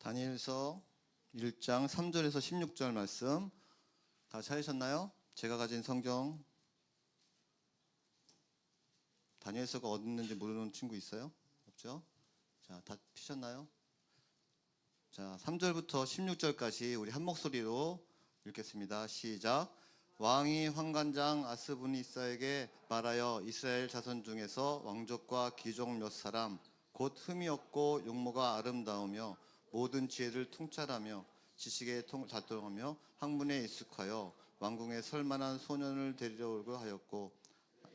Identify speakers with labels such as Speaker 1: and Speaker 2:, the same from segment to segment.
Speaker 1: 다니엘서 1장 3절에서 16절 말씀 다 찾으셨나요? 제가 가진 성경 다니엘서가 어디 있는지 모르는 친구 있어요? 없죠? 자, 다 피셨나요? 자, 3절부터 16절까지 우리 한 목소리로 읽겠습니다. 시작. 왕이 환관장 아스분이사에게 말하여 이스라엘 자손 중에서 왕족과 귀족 몇 사람 곧 흠이 없고 용모가 아름다우며 모든 지혜를 통찰하며 지식에 다통하며 학문에 익숙하여 왕궁에 설만한 소년을 데려오고 하였고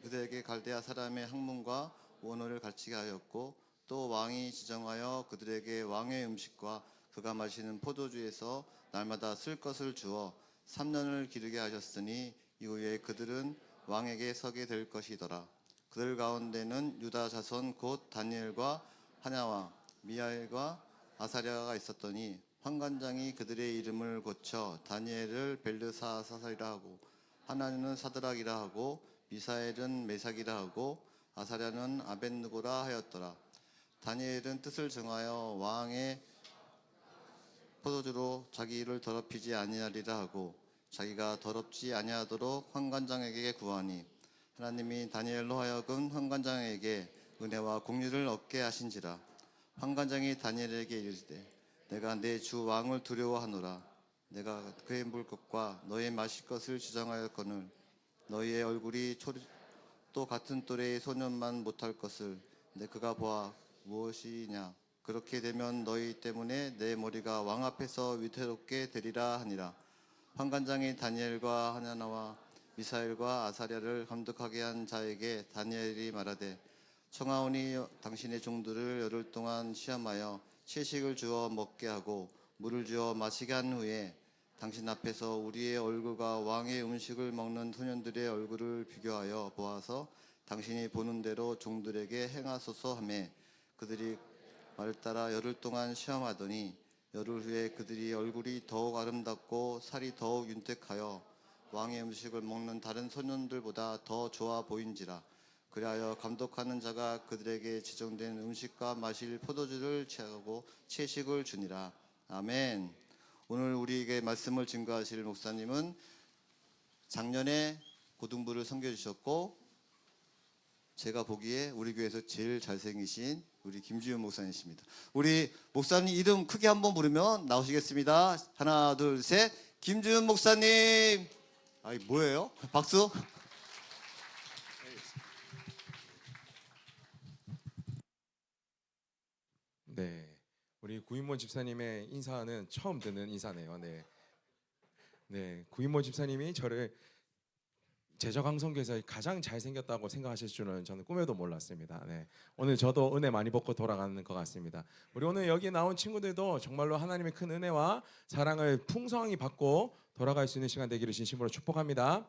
Speaker 1: 그들에게 갈대아 사람의 학문과 원어를 가르치게 하였고 또 왕이 지정하여 그들에게 왕의 음식과 그가 마시는 포도주에서 날마다 쓸 것을 주어 3년을 기르게 하셨으니 이후에 그들은 왕에게 서게 될 것이더라. 그들 가운데는 유다 자손 곧 다니엘과 하냐와 미하엘과 아사랴가 있었더니 환관장이 그들의 이름을 고쳐 다니엘을 벨르사사이라 하고 하나는 사드락이라 하고 미사엘은 메삭이라 하고 아사랴는 아벳느고라 하였더라. 다니엘은 뜻을 정하여 왕의 포도주로 자기 일을 더럽히지 아니하리라 하고 자기가 더럽지 아니하도록 환관장에게 구하니 하나님이 다니엘로 하여금 환관장에게 은혜와 공유를 얻게 하신지라. 환관장이 다니엘에게 이르되 내가 내 주 왕을 두려워하노라. 내가 그의 물 것과 너의 마실 것을 주장하였거늘 너희의 얼굴이 또 같은 또래의 소년만 못할 것을 내 그가 보아 무엇이냐. 그렇게 되면 너희 때문에 내 머리가 왕 앞에서 위태롭게 되리라 하니라. 환관장이 다니엘과 하냐나와 미사엘과 아사랴를 감독하게 한 자에게 다니엘이 말하되 청하오니 당신의 종들을 열흘 동안 시험하여 채식을 주어 먹게 하고 물을 주어 마시게 한 후에 당신 앞에서 우리의 얼굴과 왕의 음식을 먹는 소년들의 얼굴을 비교하여 보아서 당신이 보는 대로 종들에게 행하소서 하며 그들이 말을 따라 열흘 동안 시험하더니 열흘 후에 그들이 얼굴이 더욱 아름답고 살이 더욱 윤택하여 왕의 음식을 먹는 다른 소년들보다 더 좋아 보인지라. 그리하여 감독하는 자가 그들에게 지정된 음식과 마실 포도주를 취하고 채식을 주니라. 아멘. 오늘 우리에게 말씀을 증거하실 목사님은 작년에 고등부를 섬겨주셨고 제가 보기에 우리 교회에서 제일 잘생기신 우리 김지윤 목사님이십니다. 우리 목사님 이름 크게 한번 부르면 나오시겠습니다. 하나 둘 셋. 김지윤 목사님. 아이 뭐예요? 박수.
Speaker 2: 네, 우리 구인모 집사님의 인사는 처음 듣는 인사네요. 네, 구인모 집사님이 저를 제적강성교에서 가장 잘생겼다고 생각하실 줄은 저는 꿈에도 몰랐습니다. 네, 오늘 저도 은혜 많이 받고 돌아가는 것 같습니다. 우리 오늘 여기 나온 친구들도 정말로 하나님의 큰 은혜와 사랑을 풍성히 받고 돌아갈 수 있는 시간 되기를 진심으로 축복합니다.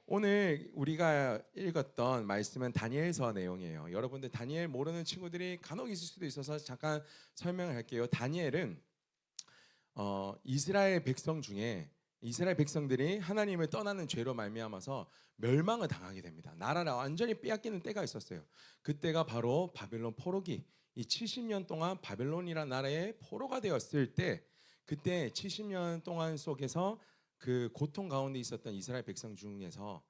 Speaker 2: 오늘 우리가 읽었던 말씀은 다니엘서 내용이에요. 여러분들 다니엘 모르는 친구들이 간혹 있을 수도 있어서 잠깐 설명을 할게요. 다니엘은 이스라엘 백성 중에 이스라엘 백성들이 하나님을 떠나는 죄로 말미암아서 멸망을 당하게 됩니다. 나라를 완전히 빼앗기는 때가 있었어요. 그때가 바로 바벨론 포로기, 이 70년 동안 바벨론이라는 나라의 포로가 되었을 때, 그때 70년 동안 속에서 그 고통 가운데 있었던 이스라엘 백성 중에서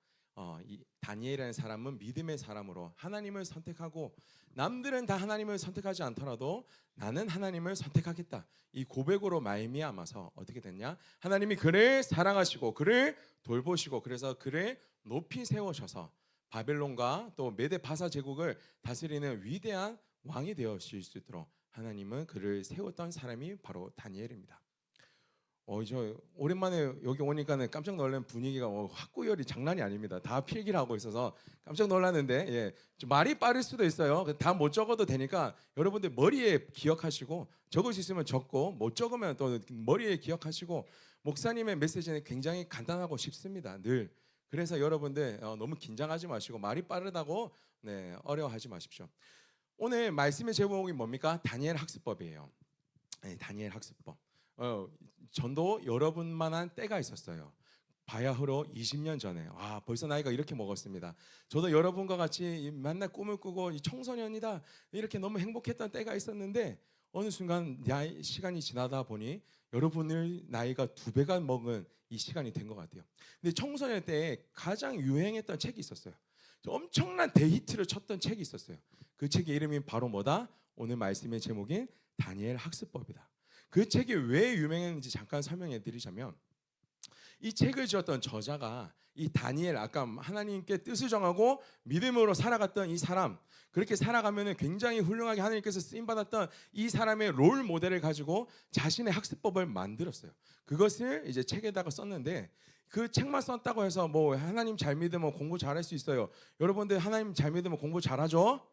Speaker 2: 이 다니엘이라는 사람은 믿음의 사람으로 하나님을 선택하고, 남들은 다 하나님을 선택하지 않더라도 나는 하나님을 선택하겠다, 이 고백으로 말미암아서 어떻게 됐냐, 하나님이 그를 사랑하시고 그를 돌보시고 그래서 그를 높이 세우셔서 바벨론과 또 메데 바사 제국을 다스리는 위대한 왕이 되어질 수 있도록 하나님은 그를 세웠던 사람이 바로 다니엘입니다. 저 오랜만에 여기 오니까는 깜짝 놀란 분위기가 학구열이 장난이 아닙니다. 다 필기를 하고 있어서 깜짝 놀랐는데, 예, 좀 말이 빠를 수도 있어요. 다 못 적어도 되니까 여러분들 머리에 기억하시고, 적을 수 있으면 적고 못 적으면 또 머리에 기억하시고. 목사님의 메시지는 굉장히 간단하고 쉽습니다. 늘. 그래서 여러분들 너무 긴장하지 마시고 말이 빠르다고 어려워하지 마십시오. 오늘 말씀의 제목이 뭡니까? 다니엘 학습법이에요. 네, 다니엘 학습법. 전도 여러분만한 때가 있었어요. 바야흐로 20년 전에. 벌써 나이가 이렇게 먹었습니다. 저도 여러분과 같이 맨날 꿈을 꾸고 이 청소년이다 이렇게 너무 행복했던 때가 있었는데 어느 순간 시간이 지나다 보니 여러분의 나이가 2배가 먹은 이 시간이 된 것 같아요. 근데 청소년 때 가장 유행했던 책이 있었어요. 엄청난 데이트를 쳤던 책이 있었어요. 그 책의 이름이 바로 뭐다? 오늘 말씀의 제목인 다니엘 학습법이다. 그 책이 왜 유명했는지 잠깐 설명해 드리자면, 이 책을 지었던 저자가 이 다니엘, 아까 하나님께 뜻을 정하고 믿음으로 살아갔던 이 사람, 그렇게 살아가면 굉장히 훌륭하게 하나님께서 쓰임받았던 이 사람의 롤 모델을 가지고 자신의 학습법을 만들었어요. 그것을 이제 책에다가 썼는데, 그 책만 썼다고 해서 뭐 하나님 잘 믿으면 공부 잘할 수 있어요. 여러분들 하나님 잘 믿으면 공부 잘하죠?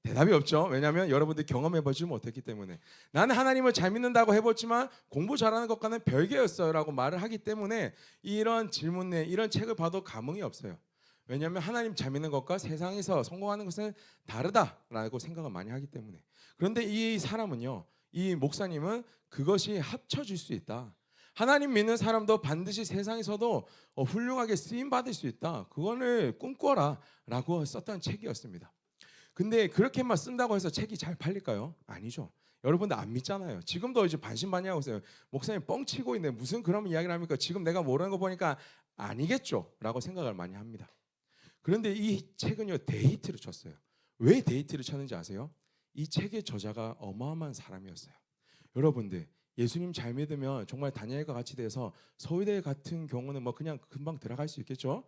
Speaker 2: 대답이 없죠. 왜냐하면 여러분들 경험해보지 못했기 때문에. 나는 하나님을 잘 믿는다고 해봤지만 공부 잘하는 것과는 별개였어요 라고 말을 하기 때문에 이런 질문에 이런 책을 봐도 감흥이 없어요. 왜냐하면 하나님 잘 믿는 것과 세상에서 성공하는 것은 다르다라고 생각을 많이 하기 때문에. 그런데 이 사람은요, 이 목사님은 그것이 합쳐질 수 있다. 하나님 믿는 사람도 반드시 세상에서도 훌륭하게 쓰임받을 수 있다. 그거를 꿈꿔라 라고 썼던 책이었습니다. 근데 그렇게만 쓴다고 해서 책이 잘 팔릴까요? 아니죠. 여러분들 안 믿잖아요. 지금도 이제 반신반의하고 있어요. 목사님 뻥치고 있네. 무슨 그런 이야기를 합니까? 지금 내가 모르는 거 보니까 아니겠죠? 라고 생각을 많이 합니다. 그런데 이 책은요, 데이트를 쳤어요. 왜 데이트를 쳤는지 아세요? 이 책의 저자가 어마어마한 사람이었어요. 여러분들 예수님 잘 믿으면 정말 다니엘과 같이 돼서 서울대 같은 경우는 뭐 그냥 금방 들어갈 수 있겠죠?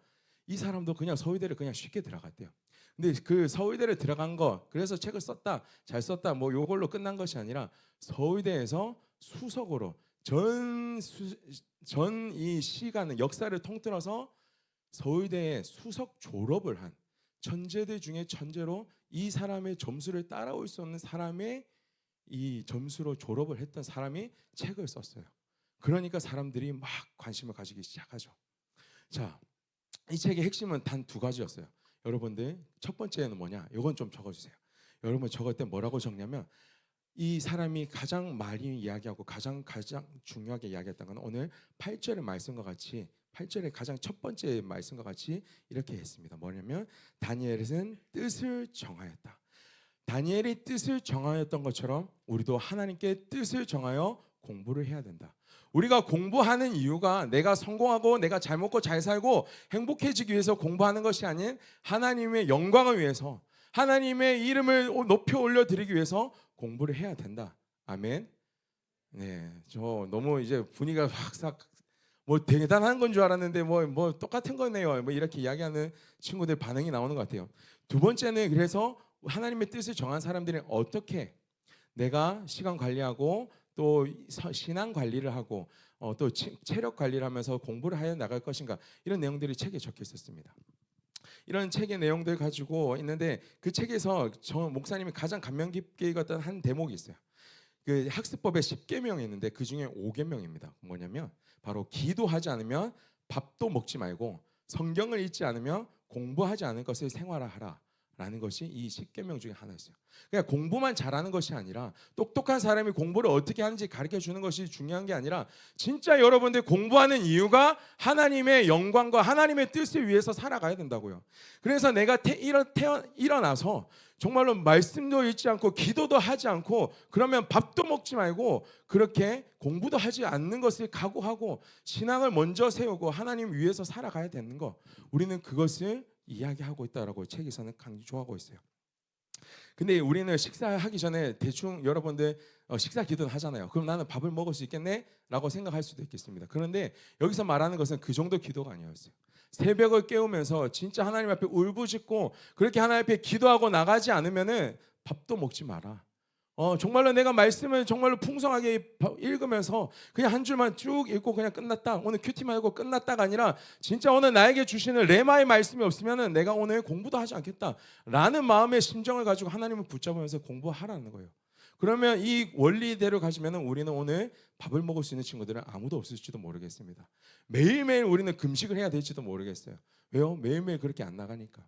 Speaker 2: 이 사람도 그냥 서울대를 그냥 쉽게 들어갔대요. 근데 그 서울대를 들어간 거, 그래서 책을 썼다, 잘 썼다, 뭐 요걸로 끝난 것이 아니라 서울대에서 수석으로 전 이 시간은 역사를 통틀어서 서울대에 수석 졸업을 한 천재들 중에 천재로, 이 사람의 점수를 따라올 수 없는 사람의 이 점수로 졸업을 했던 사람이 책을 썼어요. 그러니까 사람들이 막 관심을 가지기 시작하죠. 자, 이 책의 핵심은 단 2가지였어요. 여러분들 첫 번째는 뭐냐? 이건 좀 적어주세요. 여러분 적을 때 뭐라고 적냐면, 이 사람이 가장 많이 이야기하고 가장 중요하게 이야기했던 건 오늘 8절의 말씀과 같이, 8절의 가장 첫 번째 말씀과 같이 이렇게 했습니다. 뭐냐면 다니엘은 뜻을 정하였다. 다니엘이 뜻을 정하였던 것처럼 우리도 하나님께 뜻을 정하여 공부를 해야 된다. 우리가 공부하는 이유가 내가 성공하고 내가 잘 먹고 잘 살고 행복해지기 위해서 공부하는 것이 아닌 하나님의 영광을 위해서, 하나님의 이름을 높여 올려드리기 위해서 공부를 해야 된다. 아멘. 네, 저 너무 이제 분위기가 확 뭐 대단한 건 줄 알았는데 뭐 똑같은 거네요. 뭐 이렇게 이야기하는 친구들 반응이 나오는 것 같아요. 2번째는, 그래서 하나님의 뜻을 정한 사람들은 어떻게 내가 시간 관리하고 또 신앙 관리를 하고 또 체력 관리를 하면서 공부를 하여 나갈 것인가, 이런 내용들이 책에 적혀 있었습니다. 이런 책의 내용들 가지고 있는데, 그 책에서 저 목사님이 가장 감명 깊게 읽었던 한 대목이 있어요. 그 학습법에 10계명이 있는데 그 중에 5계명입니다. 뭐냐면 바로 기도하지 않으면 밥도 먹지 말고 성경을 읽지 않으면 공부하지 않을 것을 생활하라 라는 것이 이 10계명 중에 하나였어요. 그러니까 공부만 잘하는 것이 아니라, 똑똑한 사람이 공부를 어떻게 하는지 가르쳐 주는 것이 중요한 게 아니라, 진짜 여러분들 공부하는 이유가 하나님의 영광과 하나님의 뜻을 위해서 살아가야 된다고요. 그래서 내가 일어나서 정말로 말씀도 읽지 않고 기도도 하지 않고 그러면 밥도 먹지 말고 그렇게 공부도 하지 않는 것을 각오하고 신앙을 먼저 세우고 하나님 위해서 살아가야 되는 거, 우리는 그것을 이야기하고 있다라고 책에서는 강조하고 있어요. 근데 우리는 식사하기 전에 대충 여러분들 식사 기도는 하잖아요. 그럼 나는 밥을 먹을 수 있겠네? 라고 생각할 수도 있겠습니다. 그런데 여기서 말하는 것은 그 정도 기도가 아니었어요. 새벽을 깨우면서 진짜 하나님 앞에 울부짖고 그렇게 하나님 앞에 기도하고 나가지 않으면은 밥도 먹지 마라. 정말로 내가 말씀을 정말로 풍성하게 읽으면서 그냥 한 줄만 쭉 읽고 그냥 끝났다, 오늘 큐티만 하고 끝났다가 아니라, 진짜 오늘 나에게 주시는 레마의 말씀이 없으면은 내가 오늘 공부도 하지 않겠다라는 마음의 심정을 가지고 하나님을 붙잡으면서 공부하라는 거예요. 그러면 이 원리대로 가시면 우리는 오늘 밥을 먹을 수 있는 친구들은 아무도 없을지도 모르겠습니다. 매일매일 우리는 금식을 해야 될지도 모르겠어요. 왜요? 매일매일 그렇게 안 나가니까.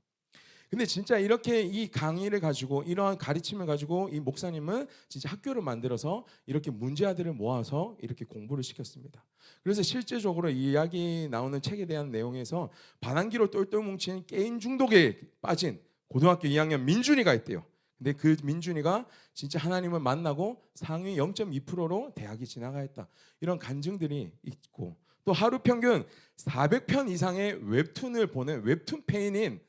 Speaker 2: 근데 진짜 이렇게 이 강의를 가지고, 이러한 가르침을 가지고 이 목사님은 진짜 학교를 만들어서 이렇게 문제아들을 모아서 이렇게 공부를 시켰습니다. 그래서 실제적으로 이 이야기 나오는 책에 대한 내용에서 반항기로 똘똘 뭉친 게임 중독에 빠진 고등학교 2학년 민준이가 있대요. 근데 그 민준이가 진짜 하나님을 만나고 상위 0.2%로 대학이 지나가했다. 이런 간증들이 있고, 또 하루 평균 400편 이상의 웹툰을 보는 웹툰 페인인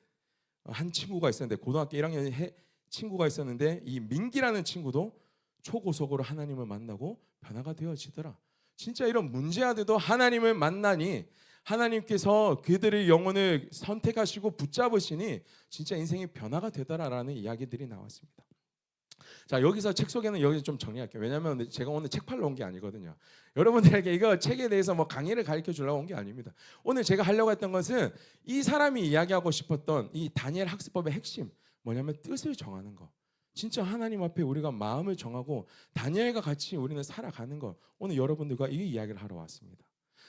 Speaker 2: 한 친구가 있었는데, 고등학교 1학년 친구가 있었는데, 이 민기라는 친구도 초고속으로 하나님을 만나고 변화가 되어지더라. 진짜 이런 문제아들도 하나님을 만나니 하나님께서 그들의 영혼을 선택하시고 붙잡으시니 진짜 인생이 변화가 되더라라는 이야기들이 나왔습니다. 자, 여기서 책 소개는 여기서 좀 정리할게요. 왜냐하면 제가 오늘 책 팔러 온 게 아니거든요. 여러분들에게 이거 책에 대해서 뭐 강의를 가르쳐 주려고 온 게 아닙니다. 오늘 제가 하려고 했던 것은 이 사람이 이야기하고 싶었던 이 다니엘 학습법의 핵심, 뭐냐면 뜻을 정하는 거. 진짜 하나님 앞에 우리가 마음을 정하고 다니엘과 같이 우리는 살아가는 거. 오늘 여러분들과 이 이야기를 하러 왔습니다.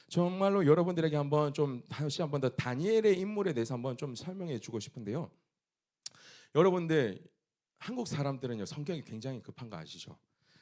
Speaker 2: 정말로 여러분들에게 한번 좀 다시 한번 더 다니엘의 인물에 대해서 한번 좀 설명해 주고 싶은데요. 여러분들, 한국 사람들은요, 성격이 굉장히 급한 거 아시죠?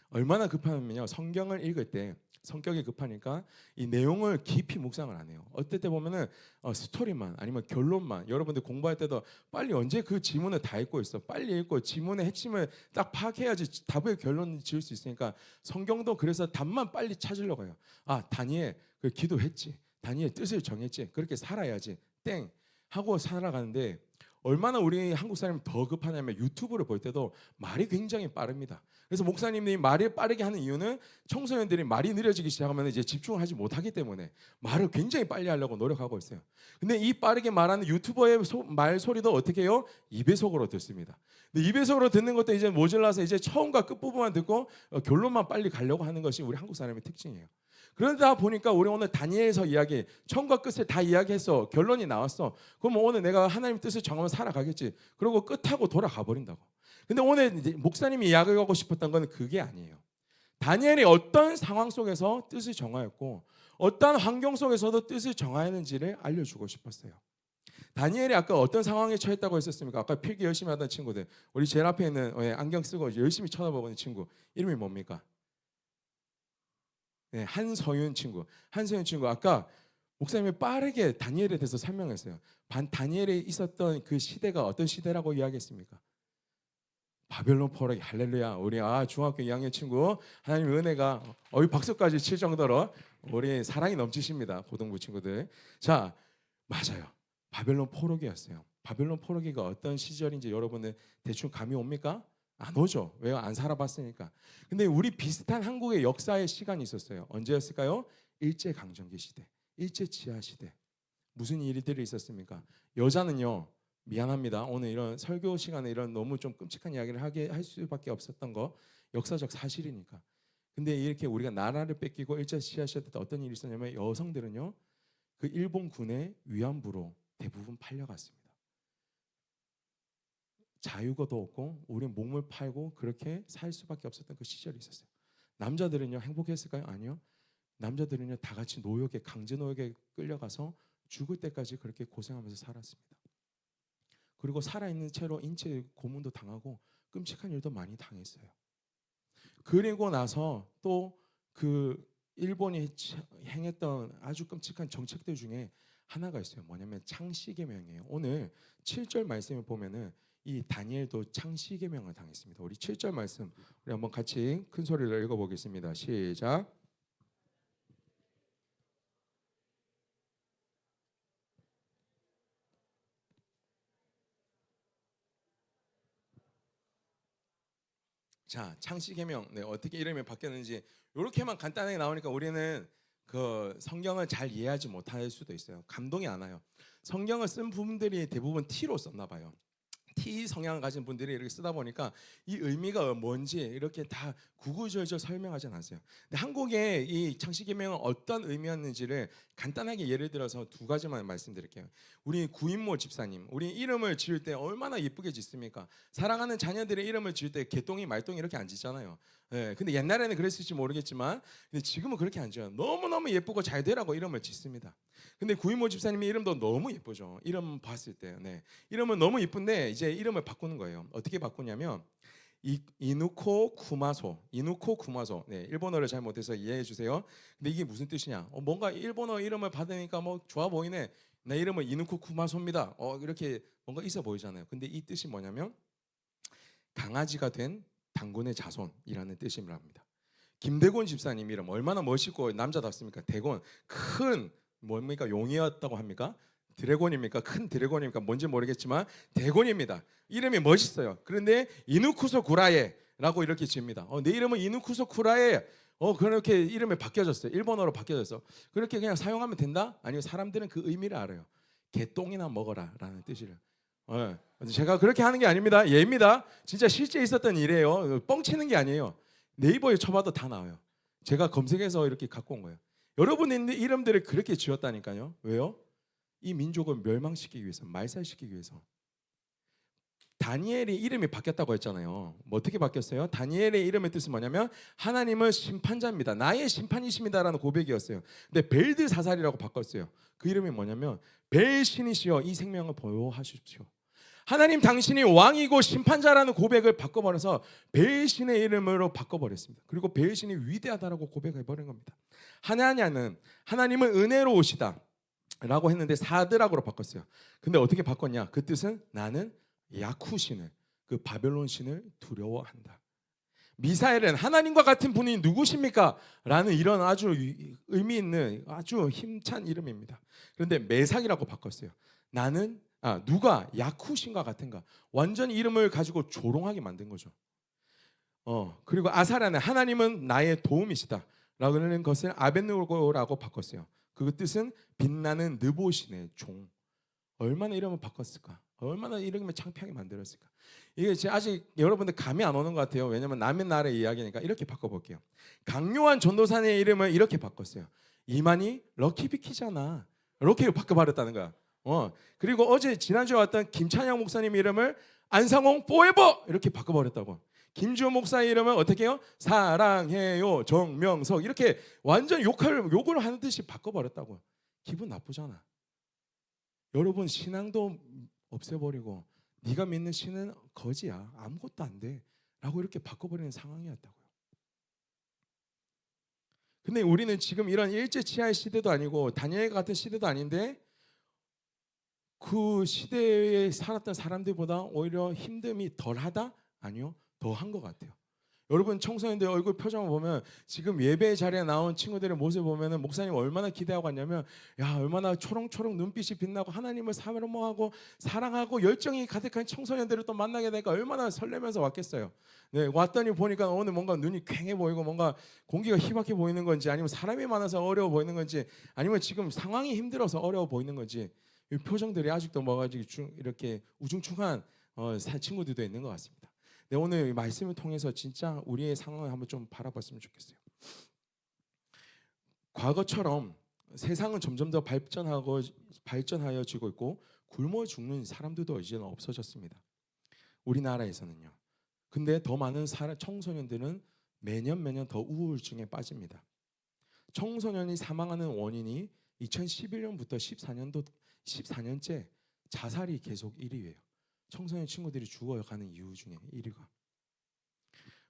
Speaker 2: 얼마나 급하면요, 성경을 읽을 때 성격이 급하니까 이 내용을 깊이 묵상을 안 해요. 어떨 때 보면은 스토리만, 아니면 결론만. 여러분들 공부할 때도 빨리 언제 그 지문을 다 읽고 있어. 빨리 읽고 지문의 핵심을 딱 파악해야지 답의 결론을 지을 수 있으니까 성경도 그래서 답만 빨리 찾으려고 해요. 아, 다니엘 그 기도했지, 다니엘 뜻을 정했지, 그렇게 살아야지, 땡 하고 살아가는데, 얼마나 우리 한국 사람이 더 급하냐면 유튜브를 볼 때도 말이 굉장히 빠릅니다. 그래서 목사님이 말을 빠르게 하는 이유는 청소년들이 말이 느려지기 시작하면 이제 집중을 하지 못하기 때문에 말을 굉장히 빨리 하려고 노력하고 있어요. 근데 이 빠르게 말하는 유튜버의 말 소리도 어떻게 해요? 2배속으로 듣습니다. 근데 2배속으로 듣는 것도 이제 모질라서 이제 처음과 끝부분만 듣고 결론만 빨리 가려고 하는 것이 우리 한국 사람의 특징이에요. 그러다 보니까 우리 오늘 다니엘서 이야기, 처음과 끝을 다 이야기했어. 결론이 나왔어. 그럼 오늘 내가 하나님 뜻을 정하면 살아가겠지. 그러고 끝하고 돌아가 버린다고. 근데 오늘 이제 목사님이 이야기하고 싶었던 건 그게 아니에요. 다니엘이 어떤 상황 속에서 뜻을 정하였고 어떤 환경 속에서도 뜻을 정하였는지를 알려주고 싶었어요. 다니엘이 아까 어떤 상황에 처했다고 했었습니까? 아까 필기 열심히 하던 친구들, 우리 제일 앞에 있는 안경 쓰고 열심히 쳐다보는 친구 이름이 뭡니까? 네, 한서윤 친구. 한서윤 친구 아까 목사님이 빠르게 다니엘에 대해서 설명했어요. 다니엘에 있었던 그 시대가 어떤 시대라고 이야기했습니까? 바벨론 포로기. 할렐루야. 우리 중학교 2학년 친구 하나님 은혜가 박수까지 칠 정도로 우리 사랑이 넘치십니다. 고등부 친구들. 자, 맞아요. 바벨론 포로기였어요. 바벨론 포로기가 어떤 시절인지 여러분들 대충 감이 옵니까? 안 오죠. 왜요? 안 살아봤으니까. 근데 우리 비슷한 한국의 역사의 시간이 있었어요. 언제였을까요? 일제강점기 시대, 일제치하 시대. 무슨 일들이 있었습니까? 여자는요, 미안합니다. 오늘 이런 설교 시간에 이런 너무 좀 끔찍한 이야기를 하게 할 수밖에 없었던 거 역사적 사실이니까. 근데 이렇게 우리가 나라를 뺏기고 일제치하 시대 때 어떤 일이 있었냐면 여성들은요, 그 일본 군의 위안부로 대부분 팔려갔습니다. 자유도 없고 우리 몸을 팔고 그렇게 살 수밖에 없었던 그 시절이 있었어요. 남자들은요, 행복했을까요? 아니요. 남자들은요, 다 같이 노역에, 강제 노역에 끌려가서 죽을 때까지 그렇게 고생하면서 살았습니다. 그리고 살아있는 채로 인체 고문도 당하고 끔찍한 일도 많이 당했어요. 그리고 나서 또 그 일본이 행했던 아주 끔찍한 정책들 중에 하나가 있어요. 뭐냐면 창씨개명이에요. 오늘 7절 말씀을 보면은 이 다니엘도 창씨개명을 당했습니다. 우리 7절 말씀 우리 한번 같이 큰 소리로 읽어보겠습니다. 시작. 자, 창씨개명, 네, 어떻게 이름이 바뀌었는지 이렇게만 간단하게 나오니까 우리는 그 성경을 잘 이해하지 못할 수도 있어요. 감동이 안 와요. 성경을 쓴 분들이 대부분 T로 썼나 봐요. T 성향을 가진 분들이 이렇게 쓰다 보니까 이 의미가 뭔지 이렇게 다 구구절절 설명하지 않았어요. 근데 한국의 이 창씨개명은 어떤 의미였는지를 간단하게 예를 들어서 두 가지만 말씀드릴게요. 우리 구인모 집사님, 우리 이름을 지을 때 얼마나 예쁘게 짓습니까? 사랑하는 자녀들의 이름을 지을 때 개똥이 말똥이 이렇게 안 짓잖아요. 예, 근데 옛날에는 그랬을지 모르겠지만 근데 지금은 그렇게 안 지어요. 너무너무 예쁘고 잘 되라고 이름을 짓습니다. 근데 구인모 집사님의 이름도 너무 예쁘죠. 이름 봤을 때. 네. 이름은 너무 예쁜데 이제 이름을 바꾸는 거예요. 어떻게 바꾸냐면 이누코 쿠마소. 이누코 쿠마소. 네, 일본어를 잘 못해서 이해해 주세요. 근데 이게 무슨 뜻이냐? 뭔가 일본어 이름을 받으니까 뭐 좋아 보이네. 내 이름은 이누코 쿠마소입니다. 이렇게 뭔가 있어 보이잖아요. 근데 이 뜻이 뭐냐면 강아지가 된 당군의 자손이라는 뜻입니다. 김대곤 집사님 이름 얼마나 멋있고 남자답습니까? 대곤 큰 뭡니까 용이었다고 합니까? 드래곤입니까? 큰 드래곤입니까? 뭔지 모르겠지만 대곤입니다. 이름이 멋있어요. 그런데 이누쿠소 구라에라고 이렇게 지습니다. 내 이름은 이누쿠소 구라에. 그렇게 이름이 바뀌어졌어요. 일본어로 바뀌어졌어. 그렇게 그냥 사용하면 된다? 아니요, 사람들은 그 의미를 알아요. 개똥이나 먹어라라는 뜻이래요. 제가 그렇게 하는 게 아닙니다. 예입니다. 진짜 실제 있었던 일이에요. 뻥치는 게 아니에요. 네이버에 쳐봐도 다 나와요. 제가 검색해서 이렇게 갖고 온 거예요. 여러분의 이름들을 그렇게 지었다니까요. 왜요? 이 민족을 멸망시키기 위해서, 말살시키기 위해서. 다니엘이 이름이 바뀌었다고 했잖아요. 뭐 어떻게 바뀌었어요? 다니엘의 이름의 뜻은 뭐냐면 하나님은 심판자입니다. 나의 심판이십니다라는 고백이었어요. 근데 벨드사살이라고 바꿨어요. 그 이름이 뭐냐면 벨신이시여 이 생명을 보호하십시오. 하나님 당신이 왕이고 심판자라는 고백을 바꿔버려서 벨신의 이름으로 바꿔버렸습니다. 그리고 벨신이 위대하다라고 고백해버린 겁니다. 하나님은 은혜로우시다 라고 했는데 사드락으로 바꿨어요. 근데 어떻게 바꿨냐? 그 뜻은 나는 야쿠신을, 그 바벨론 신을 두려워한다. 미사엘은 하나님과 같은 분이 누구십니까? 라는 이런 아주 의미 있는 아주 힘찬 이름입니다. 그런데 메삭이라고 바꿨어요. 나는 누가 야쿠신과 같은가? 완전히 이름을 가지고 조롱하게 만든 거죠. 그리고 아사라는 하나님은 나의 도움이시다 라고 하는 것을 아벤누고라고 바꿨어요. 그 뜻은 빛나는 느보신의 종. 얼마나 이름을 바꿨을까? 얼마나 이름을 창피하게 만들었을까? 이게 아직 여러분들 감이 안 오는 것 같아요. 왜냐하면 남의 나라의 이야기니까. 이렇게 바꿔볼게요. 강요한 전도사의 이름을 이렇게 바꿨어요. 이만희 럭키비키잖아. 이렇게 바꿔버렸다는 거야. 그리고 어제 지난주에 왔던 김찬영 목사님 이름을 안상홍 포에버 이렇게 바꿔버렸다고. 김주호 목사의 이름은 어떻게 해요? 사랑해요 정명석 이렇게 완전 욕을 하는 듯이 바꿔버렸다고. 기분 나쁘잖아. 여러분 신앙도 없애버리고 네가 믿는 신은 거지야. 아무것도 안 돼. 라고 이렇게 바꿔버리는 상황이었다고요. 근데 우리는 지금 이런 일제치하의 시대도 아니고 다니엘 같은 시대도 아닌데 그 시대에 살았던 사람들보다 오히려 힘듦이 덜하다? 아니요. 더한 것 같아요. 여러분 청소년들 얼굴 표정을 보면 지금 예배 자리에 나온 친구들의 모습을 보면 목사님 얼마나 기대하고 왔냐면 야 얼마나 초롱초롱 눈빛이 빛나고 하나님을 사모하고 사랑하고 열정이 가득한 청소년들을 또 만나게 되니까 얼마나 설레면서 왔겠어요. 네, 왔더니 보니까 오늘 뭔가 눈이 퀭해 보이고 뭔가 공기가 희박해 보이는 건지 아니면 사람이 많아서 어려워 보이는 건지 아니면 지금 상황이 힘들어서 어려워 보이는 건지 이 표정들이 아직도 뭐가 이렇게 우중충한 친구들도 있는 것 같습니다. 네, 오늘 말씀을 통해서 진짜 우리의 상황을 한번 좀 바라봤으면 좋겠어요. 과거처럼 세상은 점점 더 발전하여지고 있고 굶어 죽는 사람들도 이제는 없어졌습니다. 우리나라에서는요. 근데 더 많은 청소년들은 매년 더 우울증에 빠집니다. 청소년이 사망하는 원인이 2011년부터 14년째 자살이 계속 1위예요. 청소년 친구들이 죽어가는 이유 중에 1위가.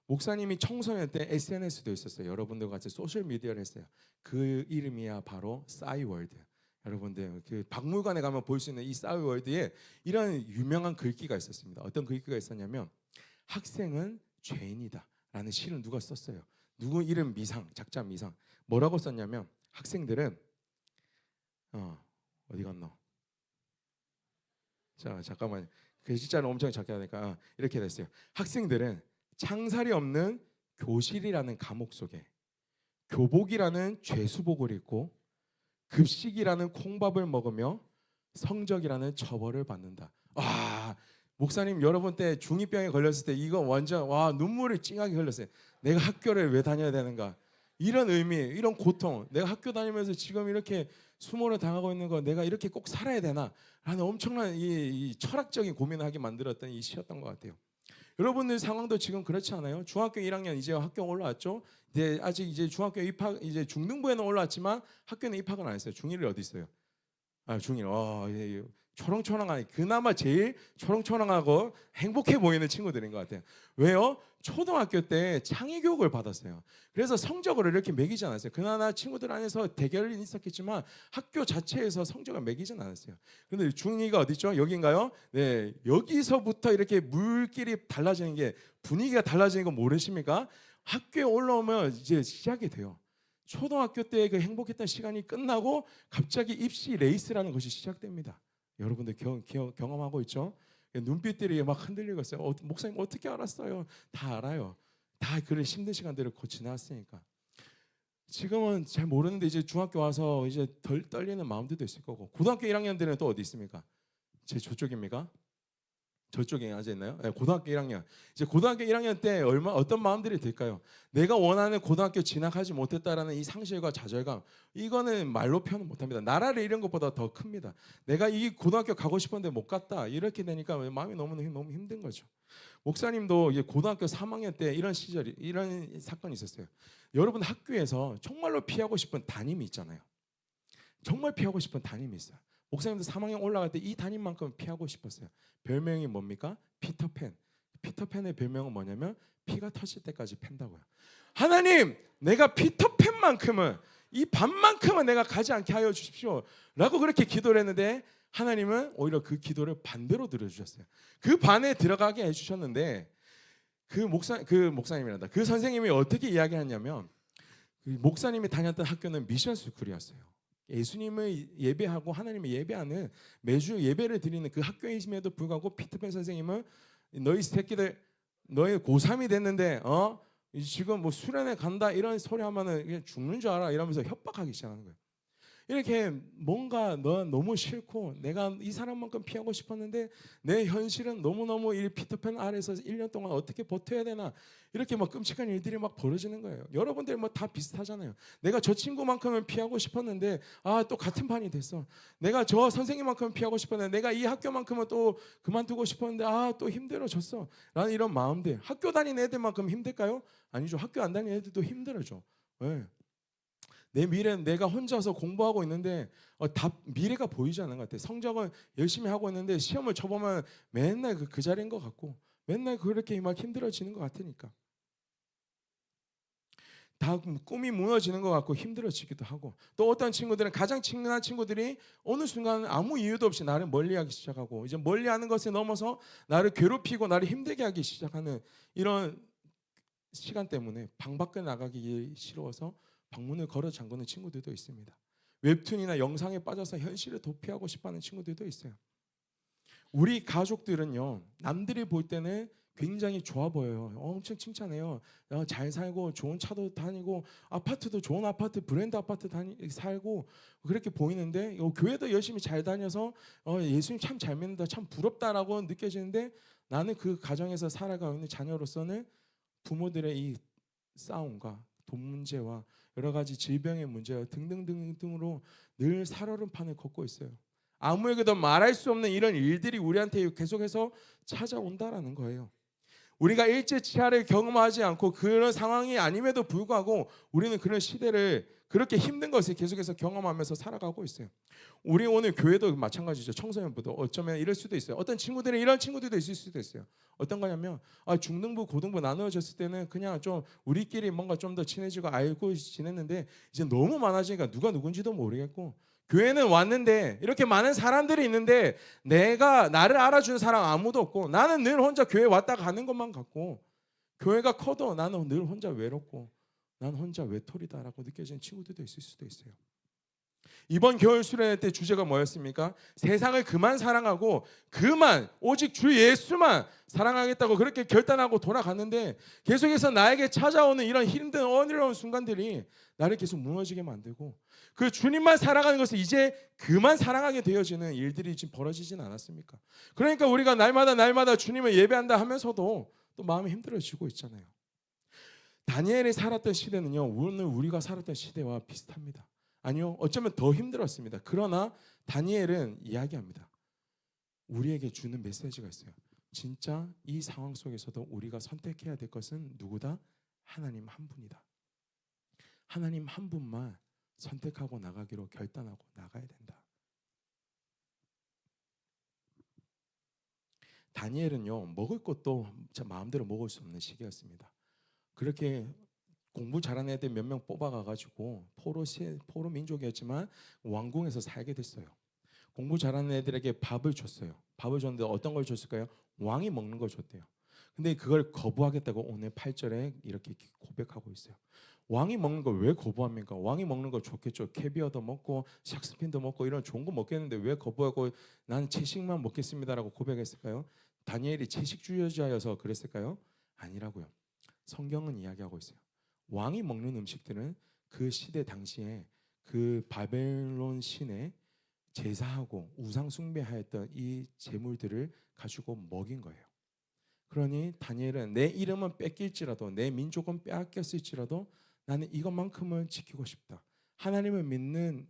Speaker 2: 목사님이 청소년 때 SNS도 있었어요. 여러분들 같이 소셜 미디어를 했어요. 그 이름이야 바로 싸이월드. 여러분들 그 박물관에 가면 볼 수 있는 이 싸이월드에 이런 유명한 글귀가 있었습니다. 어떤 글귀가 있었냐면 학생은 죄인이다 라는 시를 누가 썼어요. 누구 이름 미상, 작자 미상. 뭐라고 썼냐면 학생들은 어디 갔노? 자 잠깐만. 글자는 엄청 작게 하니까 이렇게 됐어요. 학생들은 창살이 없는 교실이라는 감옥 속에 교복이라는 죄수복을 입고 급식이라는 콩밥을 먹으며 성적이라는 처벌을 받는다. 목사님 여러분 때 중2병에 걸렸을 때 이거 완전 눈물이 찡하게 흘렸어요. 내가 학교를 왜 다녀야 되는가? 이런 의미, 이런 고통. 내가 학교 다니면서 지금 이렇게 수모를 당하고 있는 거 내가 이렇게 꼭 살아야 되나? 라는 엄청난 이 철학적인 고민을 하게 만들었던 이 시였던 것 같아요. 여러분들 상황도 지금 그렇지 않아요? 중학교 1학년 이제 학교 올라왔죠? 이제 아직 이제 중학교 입학 이제 중등부에는 올라왔지만 학교는 입학은 안 했어요. 중1이 어디 있어요? 중1. 초롱초롱하니 그나마 제일 초롱초롱하고 행복해 보이는 친구들인 것 같아요. 왜요? 초등학교 때 창의 교육을 받았어요. 그래서 성적으로 이렇게 매기지 않았어요. 그러나 친구들 안에서 대결이 있었겠지만 학교 자체에서 성적을 매기진 않았어요. 근데 중2가 어디죠? 여기인가요? 네, 여기서부터 이렇게 물길이 달라지는 게 분위기가 달라지는 거 모르십니까? 학교에 올라오면 이제 시작이 돼요. 초등학교 때 그 행복했던 시간이 끝나고 갑자기 입시 레이스라는 것이 시작됩니다. 여러분들 경험하고 있죠? 눈빛들이 막 흔들리고 있어요. 목사님 어떻게 알았어요? 다 알아요. 다 그런 힘든 시간들을 지나왔으니까. 지금은 잘 모르는데 이제 중학교 와서 이제 덜 떨리는 마음들도 있을 거고, 고등학교 1학년들은 또 어디 있습니까? 제 저쪽입니까? 저쪽에 앉아 있나요? 네, 고등학교 1학년. 이제 고등학교 1학년 때 어떤 마음들이 들까요? 내가 원하는 고등학교 진학하지 못했다라는 이 상실과 좌절감, 이거는 말로 표현 못합니다. 나라를 잃은 것보다 더 큽니다. 내가 이 고등학교 가고 싶었는데 못 갔다. 이렇게 되니까 마음이 너무 힘든 거죠. 목사님도 이제 고등학교 3학년 때 이런 사건이 있었어요. 여러분 학교에서 정말로 피하고 싶은 담임이 있잖아요. 정말 피하고 싶은 담임이 있어요. 목사님도 3학년 올라갈 때 이 담임만큼 피하고 싶었어요. 별명이 뭡니까? 피터팬. 피터팬의 별명은 뭐냐면 피가 터질 때까지 팬다고요. 하나님, 내가 피터팬만큼은 이 밤만큼은 내가 가지 않게 하여 주십시오. 라고 그렇게 기도를 했는데 하나님은 오히려 그 기도를 반대로 들어주셨어요. 그 반에 들어가게 해주셨는데 그 목사님이란다. 그 선생님이 어떻게 이야기하냐면 그 목사님이 다녔던 학교는 미션 스쿨이었어요. 예수님을 예배하고 하나님을 예배하는 매주 예배를 드리는 그 학교임에도 불구하고 피터팬 선생님은 너희 새끼들 너희 고3이 됐는데 지금 뭐 수련회 간다 이런 소리 하면은 그냥 죽는 줄 알아 이러면서 협박하기 시작하는 거예요. 이렇게 뭔가 너 너무 싫고 내가 이 사람만큼 피하고 싶었는데 내 현실은 너무너무 이 피터팬 아래에서 1년 동안 어떻게 버텨야 되나 이렇게 막 끔찍한 일들이 막 벌어지는 거예요. 여러분들 뭐 다 비슷하잖아요. 내가 저 친구만큼은 피하고 싶었는데 또 같은 반이 됐어. 내가 저 선생님만큼은 피하고 싶었는데 내가 이 학교만큼은 또 그만두고 싶었는데 또 힘들어졌어. 라는 이런 마음들. 학교 다니는 애들만큼 힘들까요? 아니죠. 학교 안 다니는 애들도 힘들어져. 네. 내 미래는 내가 혼자서 공부하고 있는데 미래가 보이지 않는 것 같아. 성적은 열심히 하고 있는데 시험을 쳐보면 맨날 그 자리인 것 같고 맨날 그렇게 막 힘들어지는 것 같으니까 다 꿈이 무너지는 것 같고 힘들어지기도 하고 또 어떤 친구들은 가장 친근한 친구들이 어느 순간 아무 이유도 없이 나를 멀리하기 시작하고 이제 멀리하는 것에 넘어서 나를 괴롭히고 나를 힘들게 하기 시작하는 이런 시간 때문에 방 밖에 나가기 싫어서 방문을 걸어 잠그는 친구들도 있습니다. 웹툰이나 영상에 빠져서 현실을 도피하고 싶어하는 친구들도 있어요. 우리 가족들은요, 남들이 볼 때는 굉장히 좋아 보여요. 엄청 칭찬해요. 잘 살고 좋은 차도 다니고 아파트도 좋은 아파트, 브랜드 아파트 살고 그렇게 보이는데 교회도 열심히 잘 다녀서 예수님 참 잘 믿는다, 참 부럽다라고 느껴지는데 나는 그 가정에서 살아가고 있는 자녀로서는 부모들의 이 싸움과 돈 문제와 여러 가지 질병의 문제와 등등등등으로 늘 살얼음판을 걷고 있어요. 아무에게도 말할 수 없는 이런 일들이 우리한테 계속해서 찾아온다라는 거예요. 우리가 일제치하를 경험하지 않고 그런 상황이 아님에도 불구하고 우리는 그런 시대를 그렇게 힘든 것을 계속해서 경험하면서 살아가고 있어요. 우리 오늘 교회도 마찬가지죠. 청소년부도 어쩌면 이럴 수도 있어요. 어떤 친구들은 이런 친구들도 있을 수도 있어요. 어떤 거냐면 중등부, 고등부 나누어졌을 때는 그냥 좀 우리끼리 뭔가 좀 더 친해지고 알고 지냈는데 이제 너무 많아지니까 누가 누군지도 모르겠고 교회는 왔는데 이렇게 많은 사람들이 있는데 내가 나를 알아주는 사람 아무도 없고 나는 늘 혼자 교회 왔다 가는 것만 같고 교회가 커도 나는 늘 혼자 외롭고 난 혼자 외톨이다라고 느껴지는 친구들도 있을 수도 있어요. 이번 겨울 수련회 때 주제가 뭐였습니까? 세상을 그만 사랑하고 그만 오직 주 예수만 사랑하겠다고 그렇게 결단하고 돌아갔는데 계속해서 나에게 찾아오는 이런 힘든 어려운 순간들이 나를 계속 무너지게 만들고 그 주님만 사랑하는 것을 이제 그만 사랑하게 되어지는 일들이 지금 벌어지진 않았습니까? 그러니까 우리가 날마다 주님을 예배한다 하면서도 또 마음이 힘들어지고 있잖아요. 다니엘이 살았던 시대는요, 오늘 우리가 살았던 시대와 비슷합니다. 아니요, 어쩌면 더 힘들었습니다. 그러나 다니엘은 이야기합니다. 우리에게 주는 메시지가 있어요. 진짜 이 상황 속에서도 우리가 선택해야 될 것은 누구다? 하나님 한 분이다. 하나님 한 분만 선택하고 나가기로 결단하고 나가야 된다. 다니엘은요 먹을 것도 마음대로 먹을 수 없는 시기였습니다. 그렇게 공부 잘하는 애들 몇 명 뽑아가가지고 포로 민족이었지만 왕궁에서 살게 됐어요. 공부 잘하는 애들에게 밥을 줬어요. 밥을 줬는데 어떤 걸 줬을까요? 왕이 먹는 걸 줬대요. 근데 그걸 거부하겠다고 오늘 8절에 이렇게 고백하고 있어요. 왕이 먹는 걸 왜 거부합니까? 왕이 먹는 거 좋겠죠. 캐비어도 먹고 샥스핀도 먹고 이런 좋은 거 먹겠는데 왜 거부하고 나는 채식만 먹겠습니다라고 고백했을까요? 다니엘이 채식주의자여서 그랬을까요? 아니라고요. 성경은 이야기하고 있어요. 왕이 먹는 음식들은 그 시대 당시에 그 바벨론 신에 제사하고 우상 숭배하였던 이 제물들을 가지고 먹인 거예요. 그러니 다니엘은 내 이름은 뺏길지라도 내 민족은 빼앗겼을지라도 나는 이것만큼은 지키고 싶다. 하나님을 믿는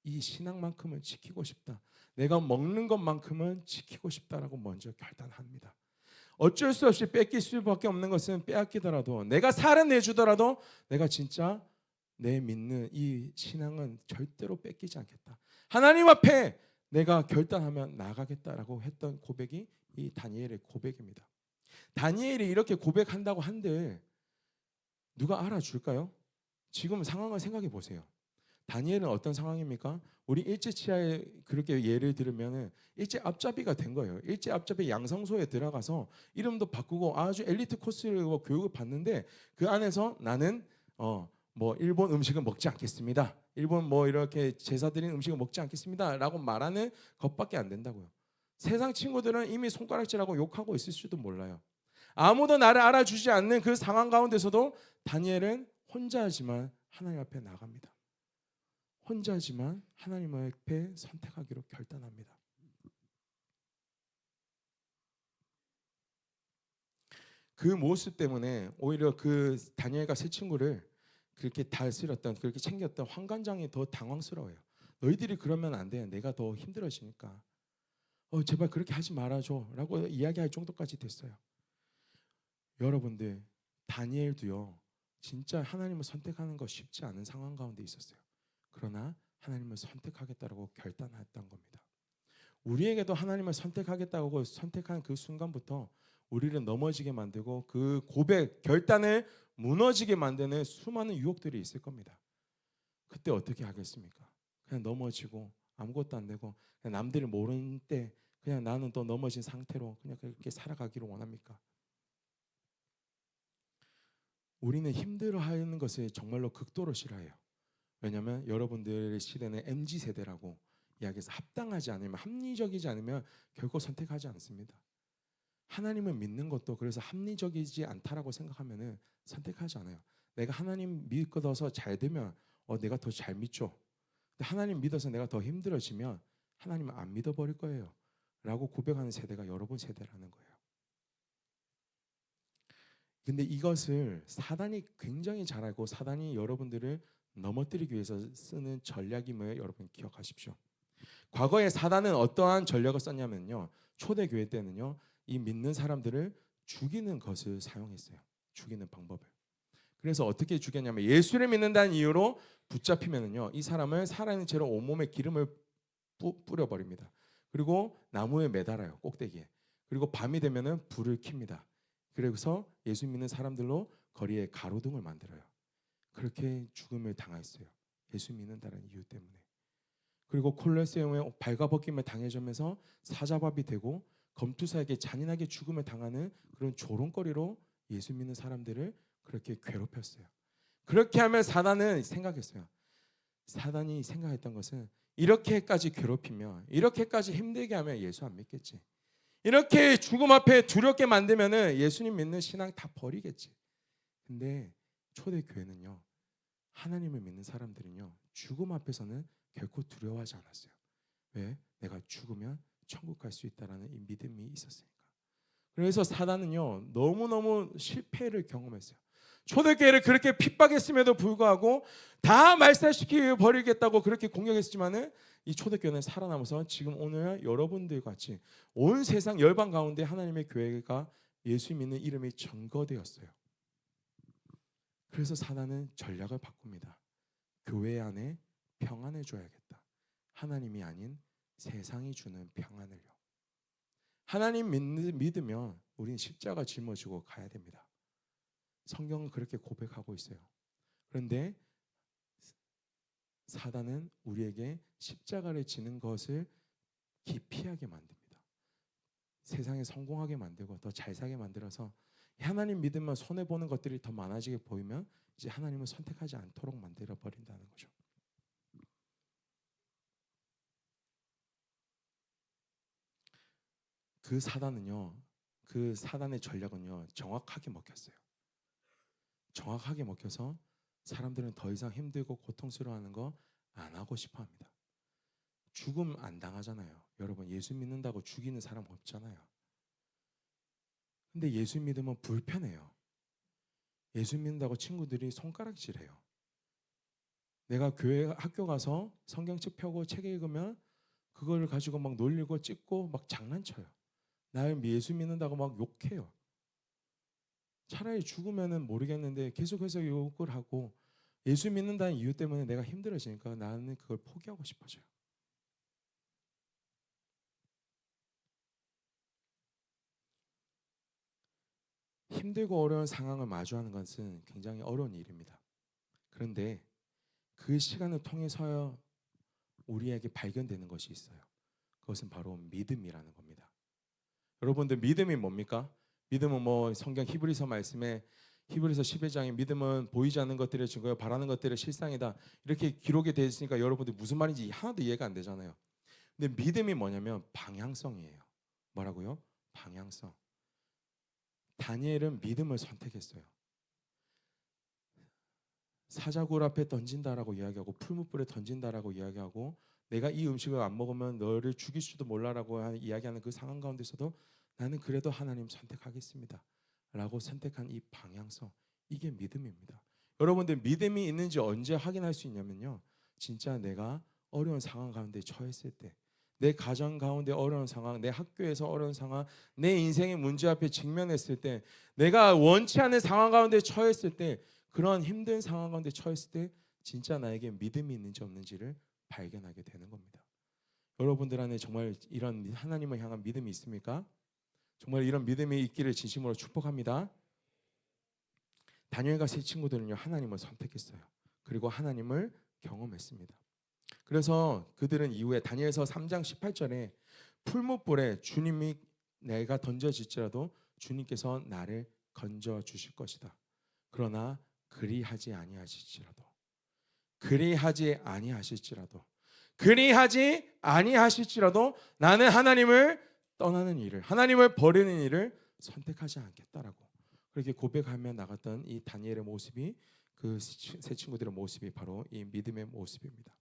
Speaker 2: 이 신앙만큼은 지키고 싶다. 내가 먹는 것만큼은 지키고 싶다라고 먼저 결단합니다. 어쩔 수 없이 뺏길 수밖에 없는 것은 빼앗기더라도 내가 살아내주더라도 내가 진짜 내 믿는 이 신앙은 절대로 뺏기지 않겠다. 하나님 앞에 내가 결단하면 나가겠다라고 했던 고백이 이 다니엘의 고백입니다. 다니엘이 이렇게 고백한다고 한들 누가 알아줄까요? 지금 상황을 생각해 보세요. 다니엘은 어떤 상황입니까? 우리 일제치하에 그렇게 예를 들으면 일제 앞잡이가 된 거예요. 일제 앞잡이 양성소에 들어가서 이름도 바꾸고 아주 엘리트 코스를 교육을 받는데 그 안에서 나는 뭐 일본 음식은 먹지 않겠습니다. 일본 뭐 이렇게 제사 드린 음식은 먹지 않겠습니다라고 말하는 것밖에 안 된다고요. 세상 친구들은 이미 손가락질하고 욕하고 있을 수도 몰라요. 아무도 나를 알아주지 않는 그 상황 가운데서도 다니엘은 혼자지만 하나님 앞에 나갑니다. 혼자지만 하나님 앞에 선택하기로 결단합니다. 그 모습 때문에 오히려 그 다니엘과 세 친구를 그렇게 다스렸던 그렇게 챙겼던 환관장이 더 당황스러워요. 너희들이 그러면 안 돼. 내가 더 힘들어지니까. 제발 그렇게 하지 말아줘라고 이야기할 정도까지 됐어요. 여러분들 다니엘도요. 진짜 하나님을 선택하는 거 쉽지 않은 상황 가운데 있었어요. 그러나 하나님을 선택하겠다라고 결단했던 겁니다. 우리에게도 하나님을 선택하겠다고 선택한 그 순간부터 우리를 넘어지게 만들고 그 고백, 결단을 무너지게 만드는 수많은 유혹들이 있을 겁니다. 그때 어떻게 하겠습니까? 그냥 넘어지고 아무것도 안 되고 그냥 남들이 모르는 때 그냥 나는 또 넘어진 상태로 그냥 그렇게 살아가기를 원합니까? 우리는 힘들어하는 것을 정말로 극도로 싫어해요. 왜냐하면 여러분들의 시대는 MZ세대라고 이야기해서 합당하지 않으면 합리적이지 않으면 결코 선택하지 않습니다. 하나님을 믿는 것도 그래서 합리적이지 않다라고 생각하면 선택하지 않아요. 내가 하나님 믿어서 잘 되면 내가 더 잘 믿죠. 근데 하나님 믿어서 내가 더 힘들어지면 하나님을 안 믿어버릴 거예요 라고 고백하는 세대가 여러분 세대라는 거예요. 근데 이것을 사단이 굉장히 잘 알고 사단이 여러분들을 넘어뜨리기 위해서 쓰는 전략임을 여러분 기억하십시오. 과거에 사단은 어떠한 전략을 썼냐면요. 초대교회 때는요. 이 믿는 사람들을 죽이는 것을 사용했어요. 죽이는 방법을. 그래서 어떻게 죽였냐면 예수를 믿는다는 이유로 붙잡히면은요. 이 사람을 살아있는 채로 온몸에 기름을 뿌려버립니다. 그리고 나무에 매달아요. 꼭대기에. 그리고 밤이 되면은 불을 킵니다. 그래서 예수 믿는 사람들로 거리에 가로등을 만들어요. 그렇게 죽음을 당했어요. 예수 믿는다는 이유 때문에. 그리고 콜로세움에 발가벗김을 당해지면서 사자밥이 되고 검투사에게 잔인하게 죽음을 당하는 그런 조롱거리로 예수 믿는 사람들을 그렇게 괴롭혔어요. 그렇게 하면 사단은 생각했어요. 사단이 생각했던 것은 이렇게까지 괴롭히면 이렇게까지 힘들게 하면 예수 안 믿겠지. 이렇게 죽음 앞에 두렵게 만들면은 예수님 믿는 신앙 다 버리겠지. 근데 초대교회는요. 하나님을 믿는 사람들은요. 죽음 앞에서는 결코 두려워하지 않았어요. 왜? 내가 죽으면 천국 갈 수 있다라는 이 믿음이 있었으니까. 그래서 사단은요. 너무너무 실패를 경험했어요. 초대교회를 그렇게 핍박했음에도 불구하고 다 말살시켜 버리겠다고 그렇게 공격했지만은 이 초대교회는 살아남아서 지금 오늘 여러분들 같이 온 세상 열방 가운데 하나님의 교회가 예수 믿는 이름이 전거되었어요. 그래서 사단은 전략을 바꿉니다. 교회 안에 평안을 줘야겠다. 하나님이 아닌 세상이 주는 평안을요. 하나님 믿으면 우리는 십자가 짊어지고 가야 됩니다. 성경은 그렇게 고백하고 있어요. 그런데 사단은 우리에게 십자가를 지는 것을 기피하게 만듭니다. 세상에 성공하게 만들고 더 잘 사게 만들어서 하나님 믿으면 손해보는 것들이 더 많아지게 보이면 이제 하나님을 선택하지 않도록 만들어 버린다는 거죠. 그 사단은요, 그 사단의 전략은요 정확하게 먹혔어요. 정확하게 먹혀서 사람들은 더 이상 힘들고 고통스러워하는 거 안 하고 싶어합니다. 죽음 안 당하잖아요. 여러분 예수 믿는다고 죽이는 사람 없잖아요. 근데 예수 믿으면 불편해요. 예수 믿는다고 친구들이 손가락질해요. 내가 교회 학교 가서 성경책 펴고 책 읽으면 그걸 가지고 막 놀리고 찍고 막 장난쳐요. 나를 예수 믿는다고 막 욕해요. 차라리 죽으면은 모르겠는데 계속해서 욕을 하고 예수 믿는다는 이유 때문에 내가 힘들어지니까 나는 그걸 포기하고 싶어져요. 힘들고 어려운 상황을 마주하는 것은 굉장히 어려운 일입니다. 그런데 그 시간을 통해서 우리에게 발견되는 것이 있어요. 그것은 바로 믿음이라는 겁니다. 여러분들 믿음이 뭡니까? 믿음은 뭐 성경 히브리서 말씀에 히브리서 11장에 믿음은 보이지 않는 것들의 증거요 바라는 것들의 실상이다. 이렇게 기록이 되어 있으니까 여러분들 무슨 말인지 하나도 이해가 안 되잖아요. 근데 믿음이 뭐냐면 방향성이에요. 뭐라고요? 방향성. 다니엘은 믿음을 선택했어요. 사자굴 앞에 던진다라고 이야기하고 풀무불에 던진다라고 이야기하고 내가 이 음식을 안 먹으면 너를 죽일 수도 몰라라고 이야기하는 그 상황 가운데서도 나는 그래도 하나님 선택하겠습니다 라고 선택한 이 방향성, 이게 믿음입니다. 여러분들 믿음이 있는지 언제 확인할 수 있냐면요, 진짜 내가 어려운 상황 가운데 처했을 때, 내 가정 가운데 어려운 상황, 내 학교에서 어려운 상황, 내 인생의 문제 앞에 직면했을 때, 내가 원치 않는 상황 가운데 처했을 때, 그런 힘든 상황 가운데 처했을 때 진짜 나에게 믿음이 있는지 없는지를 발견하게 되는 겁니다. 여러분들 안에 정말 이런 하나님을 향한 믿음이 있습니까? 정말 이런 믿음이 있기를 진심으로 축복합니다. 다니엘과 세 친구들은요 하나님을 선택했어요. 그리고 하나님을 경험했습니다. 그래서 그들은 이후에 다니엘서 3장 18절에 풀무불에 주님이 내가 던져질지라도 주님께서 나를 건져 주실 것이다. 그러나 그리하지 아니하실지라도 나는 하나님을 떠나는 일을, 하나님을 버리는 일을 선택하지 않겠다라고 그렇게 고백하며 나갔던 이 다니엘의 모습이, 그 세 친구들의 모습이 바로 이 믿음의 모습입니다.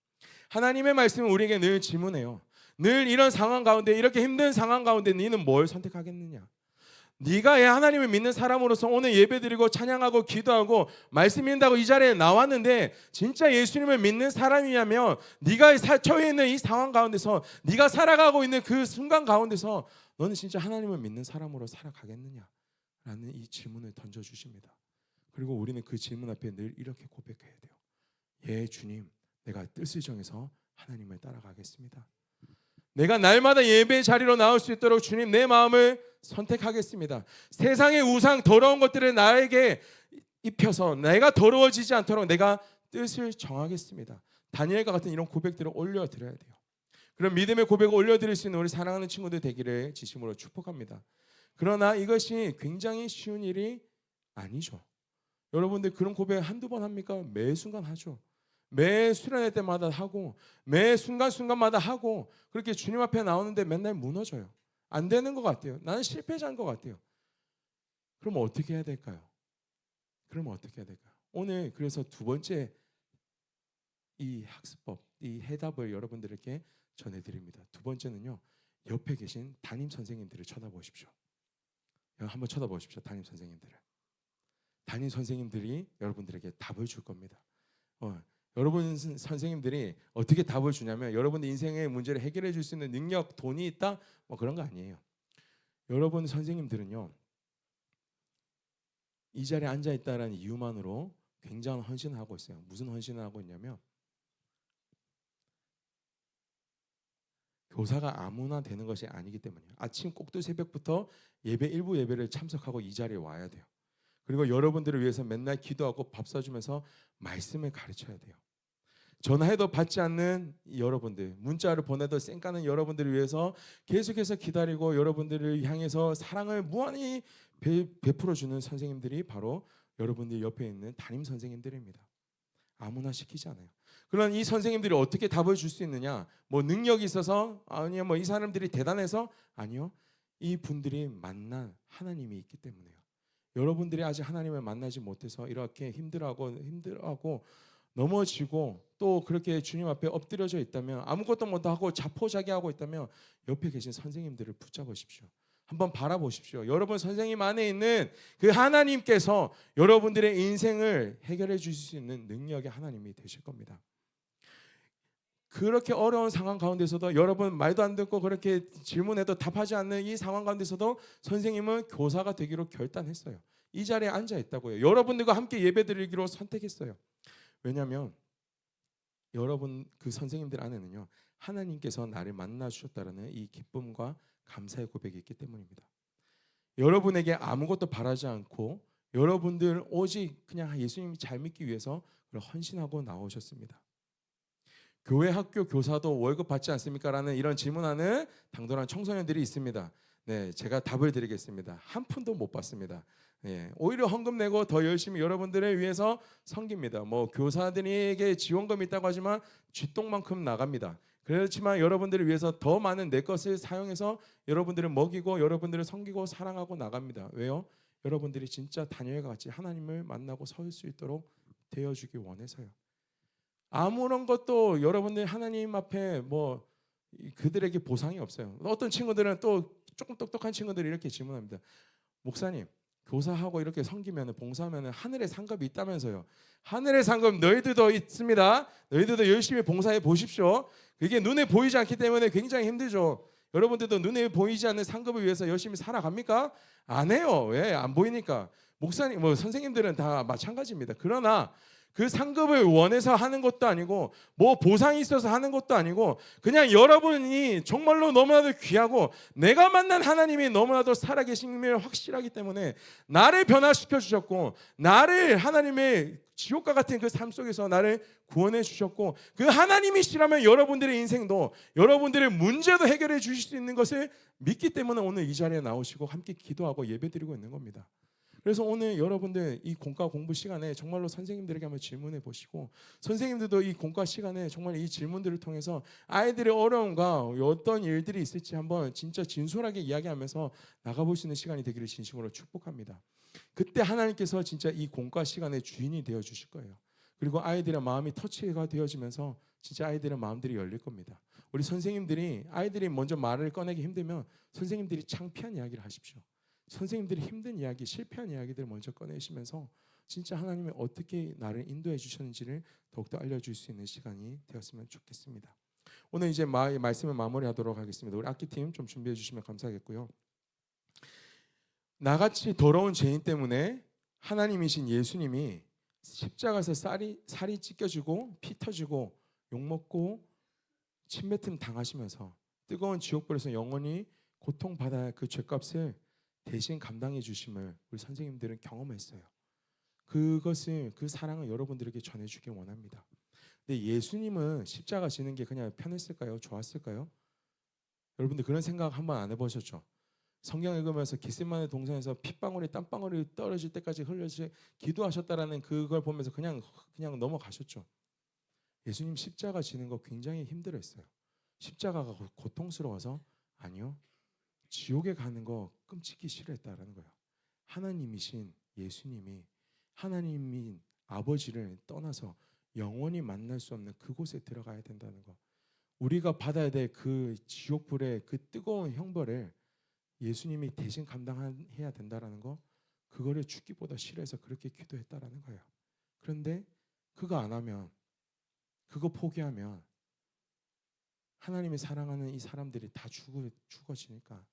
Speaker 2: 하나님의 말씀은 우리에게 늘 질문해요. 늘 이런 상황 가운데, 이렇게 힘든 상황 가운데 너는 뭘 선택하겠느냐? 네가 하나님을 믿는 사람으로서 오늘 예배드리고 찬양하고 기도하고 말씀 읽는다고 이 자리에 나왔는데 진짜 예수님을 믿는 사람이냐면 네가 처해 있는 이 상황 가운데서, 네가 살아가고 있는 그 순간 가운데서 너는 진짜 하나님을 믿는 사람으로 살아가겠느냐? 라는 이 질문을 던져주십니다. 그리고 우리는 그 질문 앞에 늘 이렇게 고백해야 돼요. 예 주님, 내가 뜻을 정해서 하나님을 따라가겠습니다. 내가 날마다 예배 자리로 나올 수 있도록 주님 내 마음을 선택하겠습니다. 세상의 우상 더러운 것들을 나에게 입혀서 내가 더러워지지 않도록 내가 뜻을 정하겠습니다. 다니엘과 같은 이런 고백들을 올려드려야 돼요. 그런 믿음의 고백을 올려드릴 수 있는 우리 사랑하는 친구들 되기를 진심으로 축복합니다. 그러나 이것이 굉장히 쉬운 일이 아니죠. 여러분들 그런 고백 한두 번 합니까? 매 순간 하죠. 매 수련회 때마다 하고 매 순간순간마다 하고 그렇게 주님 앞에 나오는데 맨날 무너져요. 안 되는 것 같아요. 나는 실패자인 것 같아요. 그럼 어떻게 해야 될까요? 오늘 그래서 두 번째 이 학습법, 이 해답을 여러분들에게 전해드립니다. 두 번째는요, 옆에 계신 담임 선생님들을 쳐다보십시오. 한번 쳐다보십시오. 담임 선생님들이 여러분들에게 답을 줄 겁니다. 여러분 선생님들이 어떻게 답을 주냐면 여러분의 인생의 문제를 해결해 줄 수 있는 능력, 돈이 있다? 뭐 그런 거 아니에요. 여러분 선생님들은요, 이 자리에 앉아 있다라는 이유만으로 굉장한 헌신을 하고 있어요. 무슨 헌신을 하고 있냐면 교사가 아무나 되는 것이 아니기 때문이에요. 아침 꼭두 새벽부터 예배 일부 예배를 참석하고 이 자리에 와야 돼요. 그리고 여러분들을 위해서 맨날 기도하고 밥 사주면서 말씀을 가르쳐야 돼요. 전화해도 받지 않는 여러분들, 문자를 보내도 쌩까는 여러분들을 위해서 계속해서 기다리고 여러분들을 향해서 사랑을 무한히 베풀어주는 선생님들이 바로 여러분들 옆에 있는 담임 선생님들입니다. 아무나 시키지 않아요. 그런 이 선생님들이 어떻게 답을 줄 수 있느냐? 뭐 능력이 있어서 아니요, 뭐 이 사람들이 대단해서 아니요. 이 분들이 만난 하나님이 있기 때문에요. 여러분들이 아직 하나님을 만나지 못해서 이렇게 힘들어하고 넘어지고 또 그렇게 주님 앞에 엎드려져 있다면 아무것도 못하고 자포자기하고 있다면 옆에 계신 선생님들을 붙잡으십시오. 한번 바라보십시오. 여러분 선생님 안에 있는 그 하나님께서 여러분들의 인생을 해결해 주실 수 있는 능력의 하나님이 되실 겁니다. 그렇게 어려운 상황 가운데서도 여러분 말도 안 듣고 그렇게 질문해도 답하지 않는 이 상황 가운데서도 선생님은 교사가 되기로 결단했어요. 이 자리에 앉아 있다고요. 여러분들과 함께 예배드리기로 선택했어요. 왜냐하면 여러분 그 선생님들 안에는요 하나님께서 나를 만나 주셨다라는 이 기쁨과 감사의 고백이 있기 때문입니다. 여러분에게 아무것도 바라지 않고 여러분들 오직 그냥 예수님이 잘 믿기 위해서 헌신하고 나오셨습니다. 교회 학교 교사도 월급 받지 않습니까? 라는 이런 질문하는 당돌한 청소년들이 있습니다. 네, 제가 답을 드리겠습니다. 한 푼도 못 받습니다. 네, 오히려 헌금 내고 더 열심히 여러분들을 위해서 섬깁니다. 뭐 교사들에게 지원금이 있다고 하지만 쥐똥만큼 나갑니다. 그렇지만 여러분들을 위해서 더 많은 내 것을 사용해서 여러분들을 먹이고 여러분들을 섬기고 사랑하고 나갑니다. 왜요? 여러분들이 진짜 다니엘과 같이 하나님을 만나고 설 수 있도록 되어주기 원해서요. 아무런 것도 여러분들 하나님 앞에 뭐 그들에게 보상이 없어요. 어떤 친구들은 또 조금 똑똑한 친구들이 이렇게 질문합니다. 목사님, 교사하고 이렇게 섬기면 봉사하면 하늘의 상급이 있다면서요. 하늘의 상급 너희들도 있습니다. 너희들도 열심히 봉사해 보십시오. 그게 눈에 보이지 않기 때문에 굉장히 힘들죠. 여러분들도 눈에 보이지 않는 상급을 위해서 열심히 살아갑니까? 안 해요. 왜? 안 보이니까. 목사님, 뭐 선생님들은 다 마찬가지입니다. 그러나 그 상급을 원해서 하는 것도 아니고 뭐 보상이 있어서 하는 것도 아니고 그냥 여러분이 정말로 너무나도 귀하고 내가 만난 하나님이 너무나도 살아계심을 확실하기 때문에 나를 변화시켜 주셨고 나를 하나님의 지옥과 같은 그 삶 속에서 나를 구원해 주셨고 그 하나님이시라면 여러분들의 인생도 여러분들의 문제도 해결해 주실 수 있는 것을 믿기 때문에 오늘 이 자리에 나오시고 함께 기도하고 예배드리고 있는 겁니다. 그래서 오늘 여러분들 이 공과 공부 시간에 정말로 선생님들에게 한번 질문해 보시고 선생님들도 이 공과 시간에 정말 이 질문들을 통해서 아이들의 어려움과 어떤 일들이 있을지 한번 진짜 진솔하게 이야기하면서 나가볼 수 있는 시간이 되기를 진심으로 축복합니다. 그때 하나님께서 진짜 이 공과 시간의 주인이 되어 주실 거예요. 그리고 아이들의 마음이 터치가 되어지면서 진짜 아이들의 마음들이 열릴 겁니다. 우리 선생님들이 아이들이 먼저 말을 꺼내기 힘들면 선생님들이 창피한 이야기를 하십시오. 선생님들이 힘든 이야기, 실패한 이야기들을 먼저 꺼내시면서 진짜 하나님이 어떻게 나를 인도해 주셨는지를 더욱더 알려줄 수 있는 시간이 되었으면 좋겠습니다. 오늘 이제 말씀을 마무리하도록 하겠습니다. 우리 악기팀 좀 준비해 주시면 감사하겠고요. 나같이 더러운 죄인 때문에 하나님이신 예수님이 십자가에서 살이 찢겨지고 피 터지고 욕먹고 침뱉음 당하시면서 뜨거운 지옥불에서 영원히 고통받아야 할 그 죄값을 대신 감당해 주심을 우리 선생님들은 경험했어요. 그것을 그 사랑을 여러분들에게 전해주기 원합니다. 근데 예수님은 십자가 지는 게 그냥 편했을까요? 좋았을까요? 여러분들 그런 생각 한번 안 해보셨죠? 성경 읽으면서 겟세마네 동산에서 핏방울이 땀방울이 떨어질 때까지 흘려서 기도하셨다라는 그걸 보면서 그냥 넘어가셨죠. 예수님 십자가 지는 거 굉장히 힘들었어요. 십자가가 고통스러워서 아니요. 지옥에 가는 거 끔찍히 싫어했다라는 거예요. 하나님이신 예수님이 하나님인 아버지를 떠나서 영원히 만날 수 없는 그곳에 들어가야 된다는 거. 우리가 받아야 될 그 지옥불의 그 뜨거운 형벌을 예수님이 대신 감당해야 된다라는 거. 그거를 죽기보다 싫어해서 그렇게 기도했다라는 거예요. 그런데 그거 안 하면 그거 포기하면 하나님이 사랑하는 이 사람들이 다 죽어지니까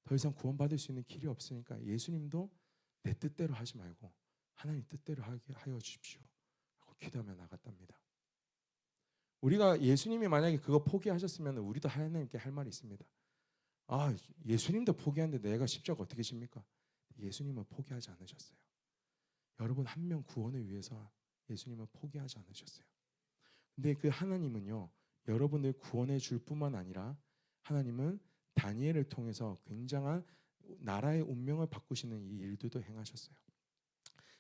Speaker 2: 더 이상 구원받을 수 있는 길이 없으니까 예수님도 내 뜻대로 하지 말고 하나님 뜻대로 하게 하여 주십시오 하고 기도하며 나갔답니다. 우리가 예수님이 만약에 그거 포기하셨으면 우리도 하나님께 할 말이 있습니다. 아, 예수님도 포기하는데 내가 십자가 어떻게 집니까? 예수님은 포기하지 않으셨어요. 여러분 한 명 구원을 위해서 예수님은 포기하지 않으셨어요. 근데 그 하나님은요, 여러분을 구원해 줄 뿐만 아니라 하나님은 다니엘을 통해서 굉장한 나라의 운명을 바꾸시는 이 일들도 행하셨어요.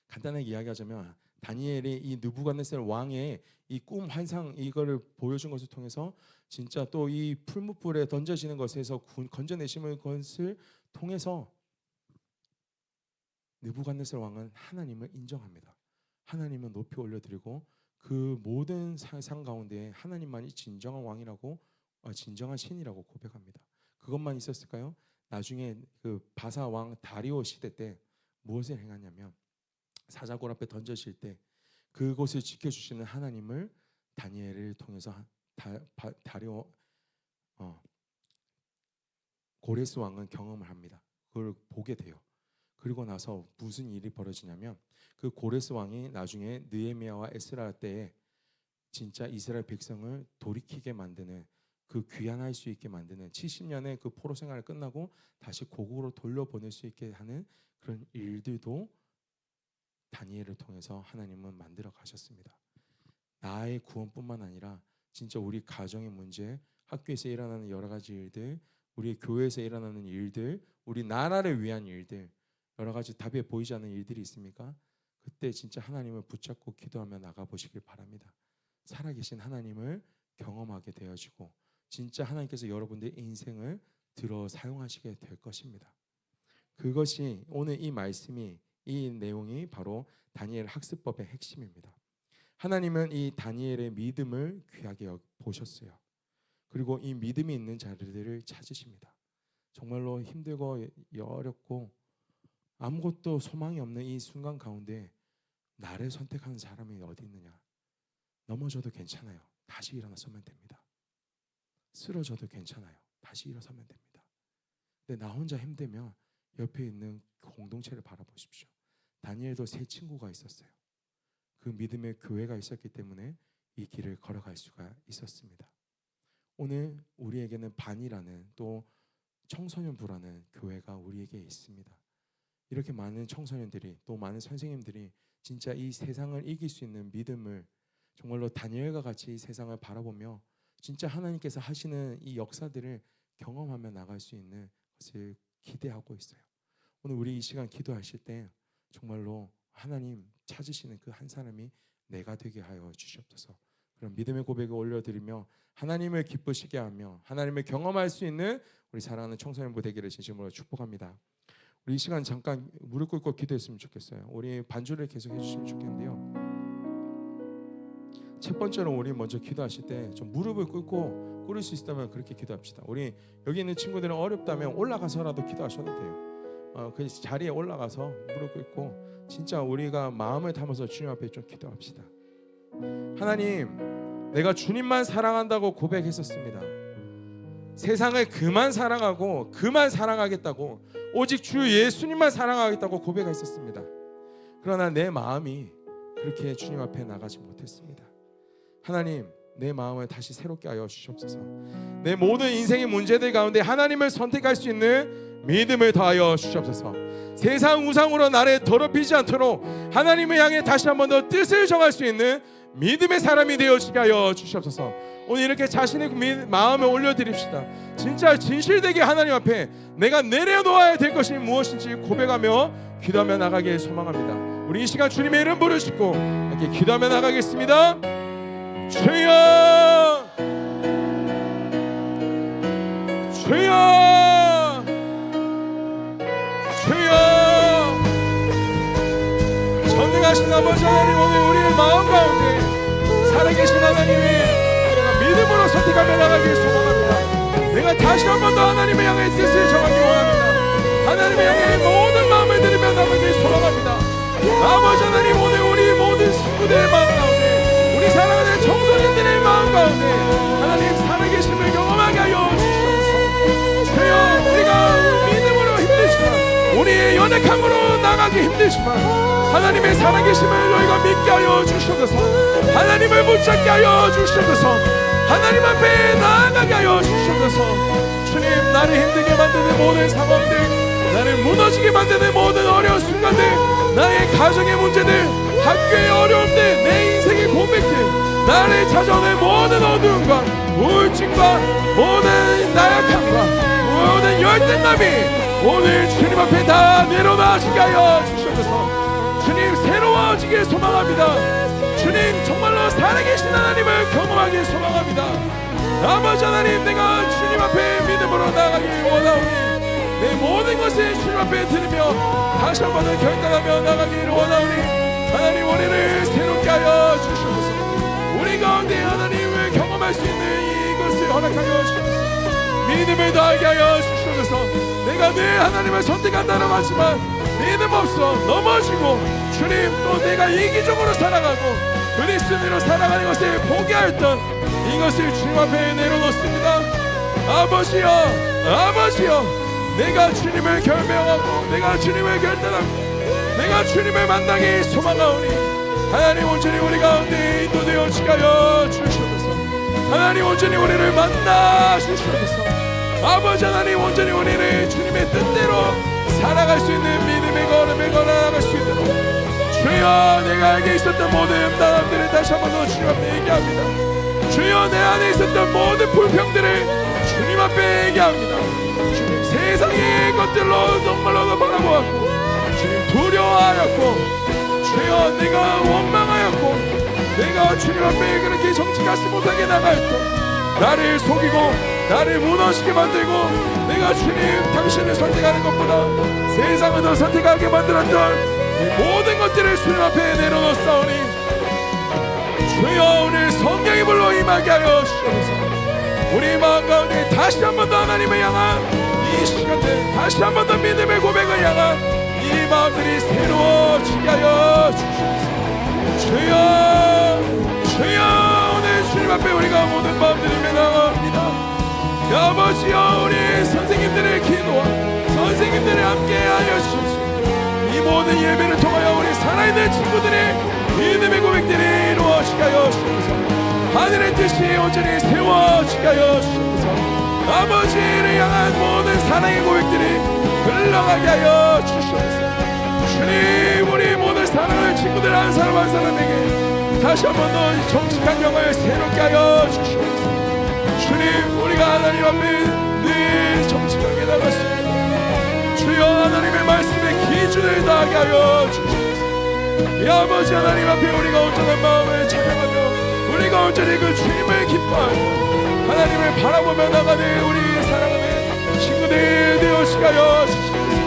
Speaker 2: 간단하게 이야기하자면 다니엘이 이 느부갓네살 왕의 이 꿈 환상 이거를 보여준 것을 통해서 진짜 또 이 풀무불에 던져지는 것에서 건져내심을 것을 통해서 느부갓네살 왕은 하나님을 인정합니다. 하나님은 높이 올려드리고 그 모든 세상 가운데 하나님만이 진정한 왕이라고 진정한 신이라고 고백합니다. 그것만 있었을까요? 나중에 그 바사 왕 다리오 시대 때 무엇을 행하냐면 사자골 앞에 던져질 때 그곳을 지켜주시는 하나님을 다니엘을 통해서 다리오 고레스 왕은 경험을 합니다. 그걸 보게 돼요. 그리고 나서 무슨 일이 벌어지냐면 그 고레스 왕이 나중에 느헤미야와 에스라 때에 진짜 이스라엘 백성을 돌이키게 만드는 그 귀환할 수 있게 만드는 70년의 그 포로 생활을 끝나고 다시 고국으로 돌려보낼 수 있게 하는 그런 일들도 다니엘을 통해서 하나님은 만들어 가셨습니다. 나의 구원뿐만 아니라 진짜 우리 가정의 문제, 학교에서 일어나는 여러 가지 일들, 우리 교회에서 일어나는 일들, 우리 나라를 위한 일들, 여러 가지 답이 보이지 않는 일들이 있습니까? 그때 진짜 하나님을 붙잡고 기도하며 나가보시길 바랍니다. 살아계신 하나님을 경험하게 되어지고 진짜 하나님께서 여러분들의 인생을 들어 사용하시게 될 것입니다. 그것이 오늘 이 말씀이 이 내용이 바로 다니엘 학습법의 핵심입니다. 하나님은 이 다니엘의 믿음을 귀하게 보셨어요. 그리고 이 믿음이 있는 자들을 찾으십니다. 정말로 힘들고 어렵고 아무것도 소망이 없는 이 순간 가운데 나를 선택하는 사람이 어디 있느냐? 넘어져도 괜찮아요. 다시 일어나서면 됩니다. 쓰러져도 괜찮아요. 다시 일어서면 됩니다. 근데 나 혼자 힘들면 옆에 있는 공동체를 바라보십시오. 다니엘도 세 친구가 있었어요. 그 믿음의 교회가 있었기 때문에 이 길을 걸어갈 수가 있었습니다. 오늘 우리에게는 반이라는 또 청소년부라는 교회가 우리에게 있습니다. 이렇게 많은 청소년들이 또 많은 선생님들이 진짜 이 세상을 이길 수 있는 믿음을 정말로 다니엘과 같이 이 세상을 바라보며 진짜 하나님께서 하시는 이 역사들을 경험하며 나갈 수 있는 것을 기대하고 있어요. 오늘 우리 이 시간 기도하실 때 정말로 하나님 찾으시는 그 한 사람이 내가 되게 하여 주시옵소서. 그런 믿음의 고백을 올려드리며 하나님을 기쁘시게 하며 하나님을 경험할 수 있는 우리 사랑하는 청소년부 되기를 진심으로 축복합니다. 우리 이 시간 잠깐 무릎 꿇고 기도했으면 좋겠어요. 우리 반주를 계속 해주시면 좋겠는데요. 첫 번째로 우리 먼저 기도하실 때 좀 무릎을 꿇고 꿇을 수 있다면 그렇게 기도합시다. 우리 여기 있는 친구들은 어렵다면 올라가서라도 기도하셔도 돼요. 그 자리에 올라가서 무릎 꿇고 진짜 우리가 마음을 담아서 주님 앞에 좀 기도합시다. 하나님, 내가 주님만 사랑한다고 고백했었습니다. 세상을 그만 사랑하고 그만 사랑하겠다고 오직 주 예수님만 사랑하겠다고 고백했었습니다. 그러나 내 마음이 그렇게 주님 앞에 나가지 못했습니다. 하나님, 내 마음을 다시 새롭게 하여 주시옵소서. 내 모든 인생의 문제들 가운데 하나님을 선택할 수 있는 믿음을 더하여 주시옵소서. 세상 우상으로 나를 더럽히지 않도록 하나님을 향해 다시 한 번 더 뜻을 정할 수 있는 믿음의 사람이 되어지게 하여 주시옵소서. 오늘 이렇게 자신의 마음을 올려드립시다. 진짜 진실되게 하나님 앞에 내가 내려놓아야 될 것이 무엇인지 고백하며 기도하며 나가길 소망합니다. 우리 이 시간 주님의 이름 부르시고 이렇게 기도하며 나가겠습니다. 주여, 주여, 주여. 전능하신 아버지 하나님, 오늘 우리의 마음 가운데 살아계신 하나님이 내가 믿음으로 선택하며 나가길 소망합니다. 내가 다시 한 번 더 하나님을 향해 뜻을 정하기 원합니다. 하나님을 향해 모든 마음을 드리며 나가길 소망합니다. 아버지 하나님, 오늘 우리 모든 친구들의 마음 가운데 우리 사랑하는 청소년들의 마음 가운데 하나님 살아계심을 경험하게 하여 주시옵소서. 주여, 우리가 믿음으로 힘들지만 우리의 연약함으로 나가기 힘들지만 하나님의 살아계심을 너희가 믿게 하여 주시옵소서. 하나님을 붙잡게 하여 주시옵소서. 하나님 앞에 나아가게 하여 주셔서 주님, 나를 힘들게 만드는 모든 상황들, 나를 무너지게 만드는 모든 어려운 순간들, 나의 가정의 문제들, 학교의 어려움들, 내 인생의 고백들, 나를 찾아오는 모든 어두움과 우울증과 모든 나약함과 모든 열등감이 오늘 주님 앞에 다 내려놔지게 하여 주셔서 주님, 새로워지길 소망합니다. 주님, 정말로 살아계신 하나님을 경험하길 소망합니다. 아버지 하나님, 내가 주님 앞에 믿음으로 나가길 원하오니 내 모든 것을 주님 앞에 드리며 다시 한번 결단하며 나가기를 원하오니 하나님, 우리를 새롭게 하여 주시옵소서. 우리 가운데 하나님을 경험할 수 있는 이것을 허락하여 주시옵소서. 믿음을 더하게 하여 주시옵소서. 내가 늘 하나님을 선택한다고 하지만 믿음 없어 넘어지고 주님, 또 내가 이기적으로 살아가고 그리스도인으로 살아가는 것을 포기하였던 이것을 주님 앞에 내려놓습니다. 아버지여, 아버지여, 내가 주님을 결명하고 내가 주님을 결단하고 내가 주님을 만나기 소망하오니 하나님, 온전히 우리 가운데 인도되어 지가여 주시옵소서. 하나님, 온전히 우리를 만나 주시옵소서. 아버지 하나님, 온전히 우리를 주님의 뜻대로 살아갈 수 있는 믿음의 걸음을 걸어나갈 수 있도록 주여, 내가 알게 있었던 모든 음란함들을 다시 한번 더 주님 앞에 얘기합니다. 주여, 내 안에 있었던 모든 불평들을 주님 앞에 얘기합니다. 주님, 세상의 것들로 정말로 바라보았고 주님, 두려워하였고 주여, 내가 원망하였고 내가 주님 앞에 그렇게 정직하지 못하게 나가였던 나를 속이고 나를 무너지게 만들고 내가 주님, 당신을 선택하는 것보다 세상을 더 선택하게 만들었던 모든 것들을 주님 앞에 내려놓사오니 주여, 오늘 성령의 불로 임하게 하여 주시옵소서. 우리 마음 가운데 다시 한 번 더 하나님을 향한 이 시간들, 다시 한 번 더 믿음의 고백을 향한 이 마음들이 새로워지게 하여 주시옵소서. 주여, 주여, 오늘 주님 앞에 우리가 모든 마음들이 나갑니다. 아버지여, 우리 선생님들의 기도와 선생님들을 함께 하여 주십시오. 이 모든 예배를 통하여 우리 살아있는 친구들의 믿음의 고백들이 이루어지게 하여 주옵소서. 하늘의 뜻이 온전히 세워지게 하여 주옵소서. 아버지를 향한 모든 사랑의 고백들이 흘러가게 하여 주옵소서. 주님, 우리 모든 사랑하는 친구들 한 사람 한 사람에게 다시 한 번 더 정직한 영을 새롭게 하여 주옵소서. 주님, 우리가 하나님 앞에 늘 정직하게 나갈 수 있도록 주여, 하나님의 말씀에 기준을 다하게 하여 주시옵소서. 이 아버지 하나님 앞에 우리가 온전한 마음을 찬양하며 우리가 온전히 그 주님을 기뻐하고 하나님을 바라보며 나가는 우리 사랑하는 친구들 되어지게 하여 주시옵소서.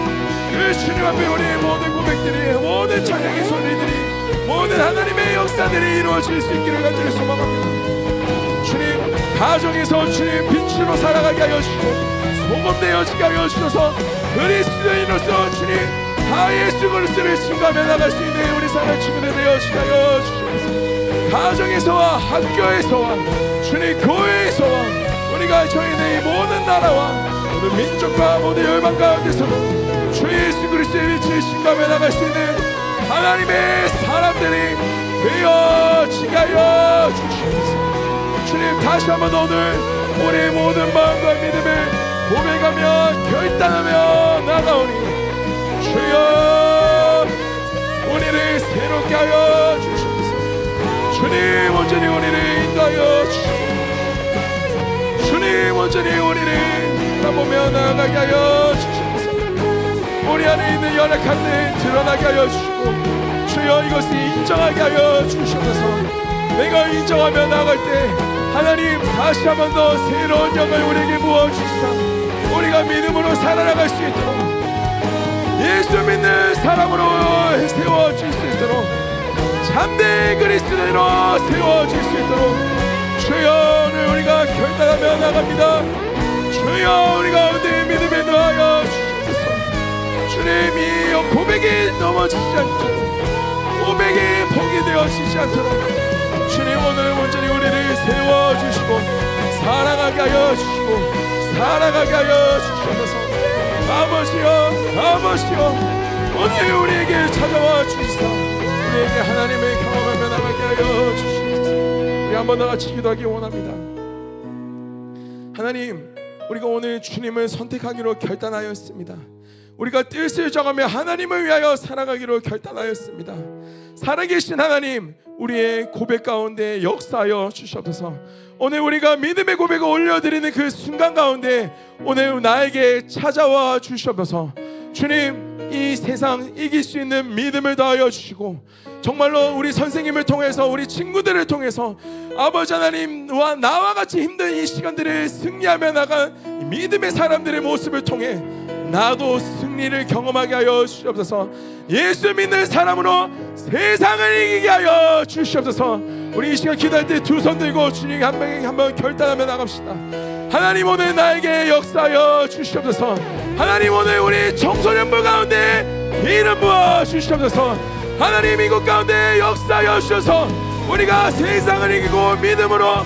Speaker 2: 그 주님 앞에 우리의 모든 고백들이, 모든 찬양의 소리들이, 모든 하나님의 역사들이 이루어질 수 있기를 간절히 소망합니다. 주님, 가정에서 주님 빛으로 살아가게 하여 주시고 소금 되어지게 하여 주셔서 그리스도인으로서 주님, 다 예수 그리스도를 증거하며 나갈 수 있는 우리 사랑하는 친구들 되어지게 하여 주시옵소서. 가정에서와 학교에서와 주님, 교회에서와 우리가 저희의 모든 나라와 모든 민족과 모든 열방 가운데서도 주 예수 그리스도의 빛을 증거하며 나갈 수 있는 하나님의 사람들이 되어지게 하여 주시옵소서. 주님, 다시 한번 오늘 우리의 모든 마음과 믿음을 고백하며 결단하며 나가오니 주여, 우리를 새롭게 하여 주시옵소서. 주님, 온전히 우리를 인도하여 주시옵소서. 주님, 온전히 우리를 바라보며 나아가게 하여 주시옵소서. 우리 안에 있는 연약함들 드러나게 하여 주시고 주여, 이것을 인정하게 하여 주시옵소서. 내가 인정하며 나갈 때 하나님, 다시 한 번 더 새로운 영을 우리에게 부어주시사 우리가 믿음으로 살아나갈 수 있도록 예수 믿는 사람으로 세워질 수 있도록 참된 그리스도인으로 세워질 수 있도록 주여, 오늘 우리가 결단하며 나갑니다. 주여, 우리 가운데 믿음에 더하여 주시옵소서. 주님, 이 고백이 넘어지지 않도록, 고백이 포기되어지지 않도록 주님, 오늘 온전히 우리를 세워주시고 사랑하게 하여 주시고 살아가게 하여 주시옵소서. 아버지여, 아버지여, 오늘 우리에게 찾아와 주시사 우리에게 하나님의 경험하며 나가게 하여 주시옵소서. 우리 한번 다 같이 기도하기 원합니다. 하나님, 우리가 오늘 주님을 선택하기로 결단하였습니다. 우리가 뜻을 정하며 하나님을 위하여 살아가기로 결단하였습니다. 살아계신 하나님, 우리의 고백 가운데 역사하여 주시옵소서. 오늘 우리가 믿음의 고백을 올려드리는 그 순간 가운데 오늘 나에게 찾아와 주시옵소서. 주님, 이 세상 이길 수 있는 믿음을 더하여 주시고, 정말로 우리 선생님을 통해서, 우리 친구들을 통해서 아버지 하나님과 나와 같이 힘든 이 시간들을 승리하며 나간 믿음의 사람들의 모습을 통해 나도 승리를 경험하게 하여 주시옵소서. 예수 믿는 사람으로 세상을 이기게 하여 주시옵소서. 우리 이 시간 기도할 때 두 손 들고 주님 한 명에 한번 결단하며 나갑시다. 하나님, 오늘 나에게 역사하여 주시옵소서. 하나님, 오늘 우리 청소년부 가운데 기름 부어 주시옵소서. 하나님, 이곳 가운데 역사하여 주셔서 우리가 세상을 이기고 믿음으로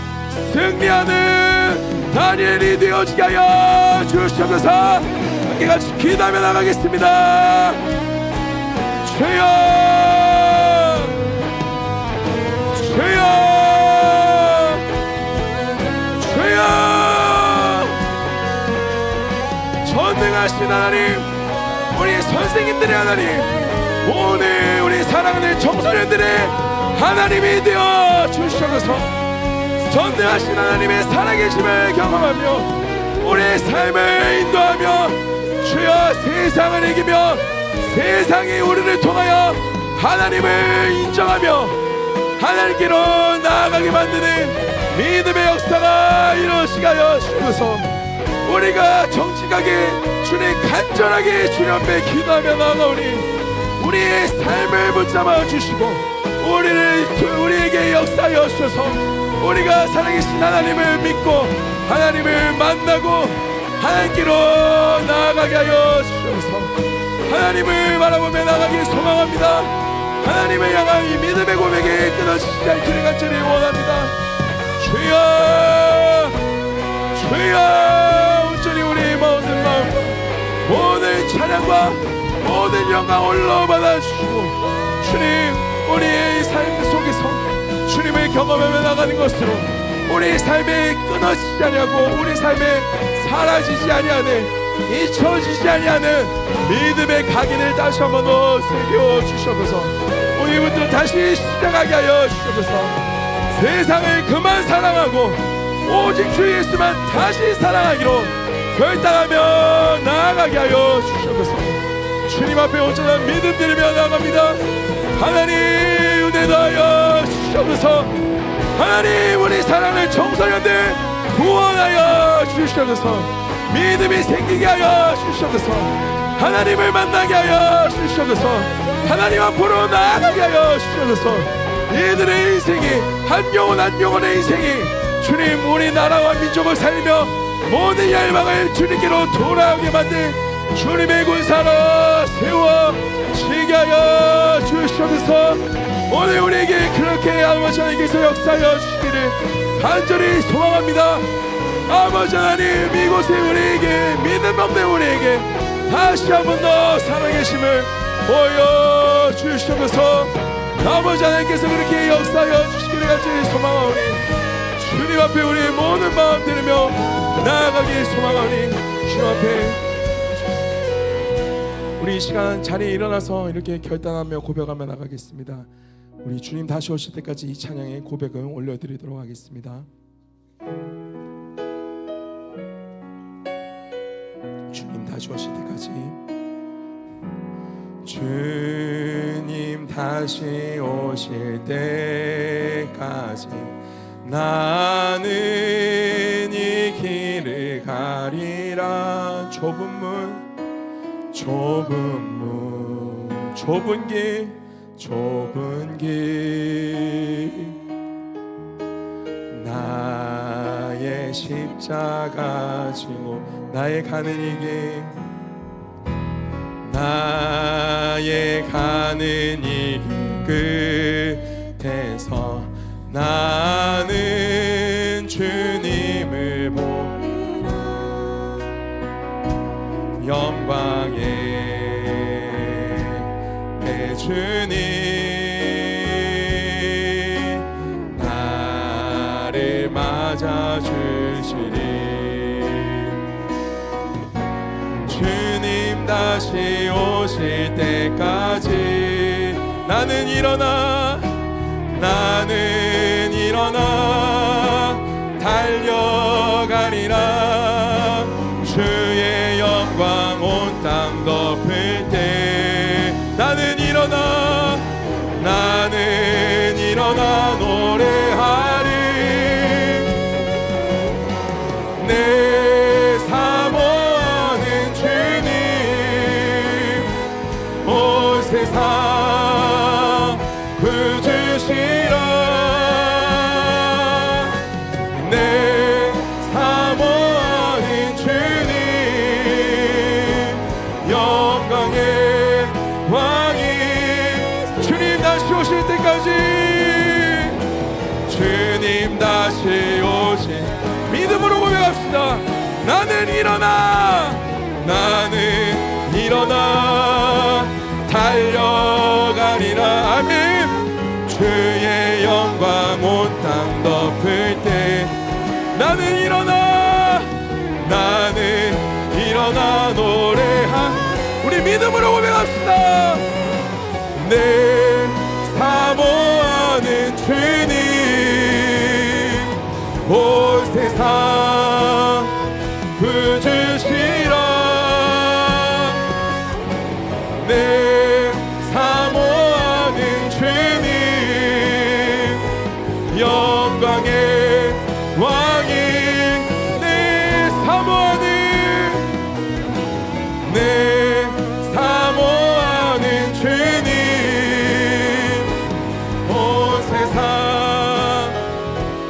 Speaker 2: 승리하는 다니엘이 되어지게 하여 주시옵소서. 함께 같이 기도하며 나가겠습니다. 주여, 주여, 주여. 전능하신 하나님, 우리 선생님들의 하나님, 오늘 우리 사랑하는 청소년들의 하나님이 되어 주시옵소서. 전능하신 하나님의 살아계심을 경험하며 우리의 삶을 인도하며 주여, 세상을 이기며 세상이 우리를 통하여 하나님을 인정하며 하나님께로 나아가게 만드는 믿음의 역사가 이루어지게 하여 주셔서 우리가 정직하게 주님 간절하게 주님 앞에 기도하며 나아가오니 우리의 삶을 붙잡아 주시고 우리에게 역사하여 주셔서 우리가 살아계신 하나님을 믿고 하나님을 만나고 하나님께로 나아가게 하여 주셔서 하나님을 바라보며 나가길 소망합니다. 하나님을 향한 이 믿음의 고백이 끊어지지 않기를 간절히 원합니다. 주여, 주여, 온전히 우리의 모든 마음과 모든 찬양과 모든 영광 홀로 받아주시고 주님, 우리의 삶 속에서 주님을 경험하며 나가는 것으로 우리의 삶에 끊어지지 아니하고 우리 삶에 사라지지 아니하는 잊혀지지 아니하는 믿음의 각인을 다시 한번 새겨 주셔서 오늘부터 다시 시작하게 하여 주셔서 세상을 그만 사랑하고 오직 주 예수만 다시 사랑하기로 결단하며 나아가게 하여 주셔서 주님 앞에 온전한 믿음 드리며 나아갑니다. 하나님, 은혜 더하여 주셔서 하나님, 우리 사랑하는 청소년들 구원하여 주셔서 믿음이 생기게 하여 주셔서 하나님을 만나게 하여 주셔서 하나님 앞으로 나아가게 하여 주셔서 이들의 인생이 한 영혼 한 영혼의 인생이 주님, 우리 나라와 민족을 살리며 모든 열방을 주님께로 돌아오게 만든 주님의 군사로 세워 지게 하여 주셔서 오늘 우리에게 그렇게 아버지 하나님께서 역사하여 주시기를 간절히 소망합니다. 아버지 하나님, 이곳에 우리에게 믿음 없는 우리에게 다시 한 번 더 살아계심을 보여주시옵소서. 아버지 하나님께서 그렇게 역사하여 주시기를 간절히 소망하오니 주님 앞에 우리의 모든 마음 들으며 나아가길 소망하오니 주님 앞에 우리 이 시간 자리에 일어나서 이렇게 결단하며 고백하며 나가겠습니다. 우리 주님 다시 오실 때까지 이 찬양의 고백을 올려드리도록 하겠습니다. 주님 다시 오실 때까지, 주님 다시 오실 때까지 나는 이 길을 가리라. 좁은 길 나의 십자가 지고 나의 가는 이 길 나의 가는 이 길 끝에서 나는 주님을 보리라. 영광의 내 주님 나를 맞아주시리. 주님 다시 오실 때까지 나는 일어나 달려가리라. 주의 영광 온 땅 덮을 때 나는 일어나 노래하리. 내 사모하는 주님 온 세상 구주시라. 내 사모하는 주님 영광의 왕이 주님 다시 오실 때까지 주님 다시 오실 믿음으로 고백합시다. 나는 일어나 달려가리라. 아멘. 주의 영광 온 땅 덮을 때 나는 일어나 노래하. 우리 믿음으로 고백합시다. 내 사모하는 주님 온 세상 구주시라. 내 사모하는 주님 영광의 왕이 내 사모하는 주님 온 세상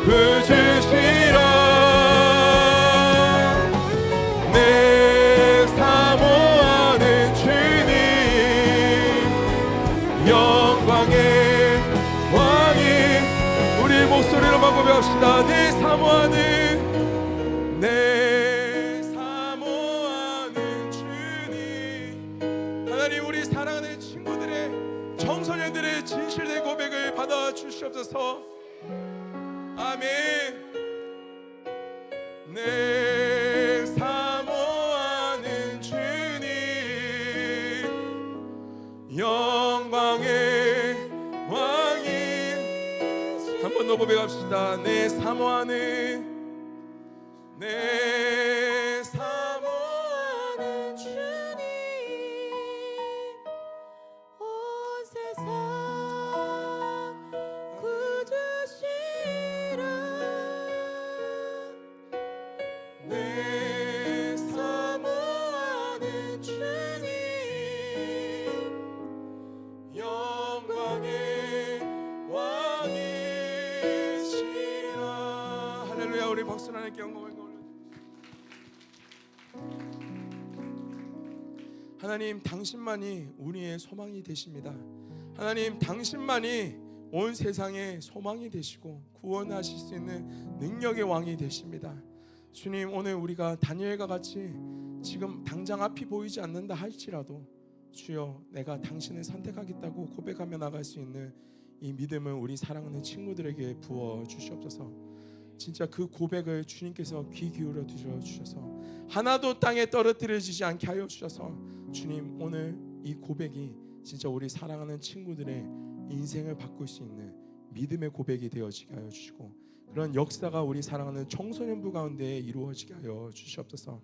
Speaker 2: 구주시라. 내 사모하는 주님 영광의 왕이 우리 목소리로만 고백합시다. 내 사모하는 주님. 하나님 우리 사랑하는 친구들의 청소년들의 진실된 고백을 받아 주시옵소서. 아멘. 내 사모하는 주님 영광의 왕이 한 번 더 고백합시다. 내 사모하는
Speaker 3: 주님 온 세상 구주시라.
Speaker 2: 내
Speaker 3: 사모하는 주님
Speaker 2: 영광의 왕이시라. 할렐루야. 우리 박수 하나님께 영광을 돌려. 하나님 당신만이 우리의 소망이 되십니다. 하나님 당신만이 온 세상의 소망이 되시고 구원하실 수 있는 능력의 왕이 되십니다. 주님 오늘 우리가 다니엘과 같이 지금 당장 앞이 보이지 않는다 할지라도 주여 내가 당신을 선택하겠다고 고백하며 나갈 수 있는 이 믿음을 우리 사랑하는 친구들에게 부어 주시옵소서. 진짜 그 고백을 주님께서 귀 기울여 주셔서 하나도 땅에 떨어뜨려지지 않게 하여 주셔서 주님 오늘 이 고백이 진짜 우리 사랑하는 친구들의 인생을 바꿀 수 있는 믿음의 고백이 되어지게 하여 주시고 그런 역사가 우리 사랑하는 청소년부 가운데 이루어지게 하여 주시옵소서.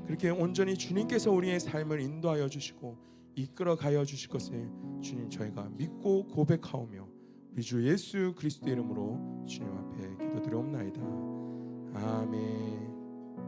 Speaker 2: 그렇게 온전히 주님께서 우리의 삶을 인도하여 주시고 이끌어 가여 주실 것을 주님 저희가 믿고 고백하오며 우리 주 예수 그리스도의 이름으로 주님 앞에 기도드리옵나이다. 아멘.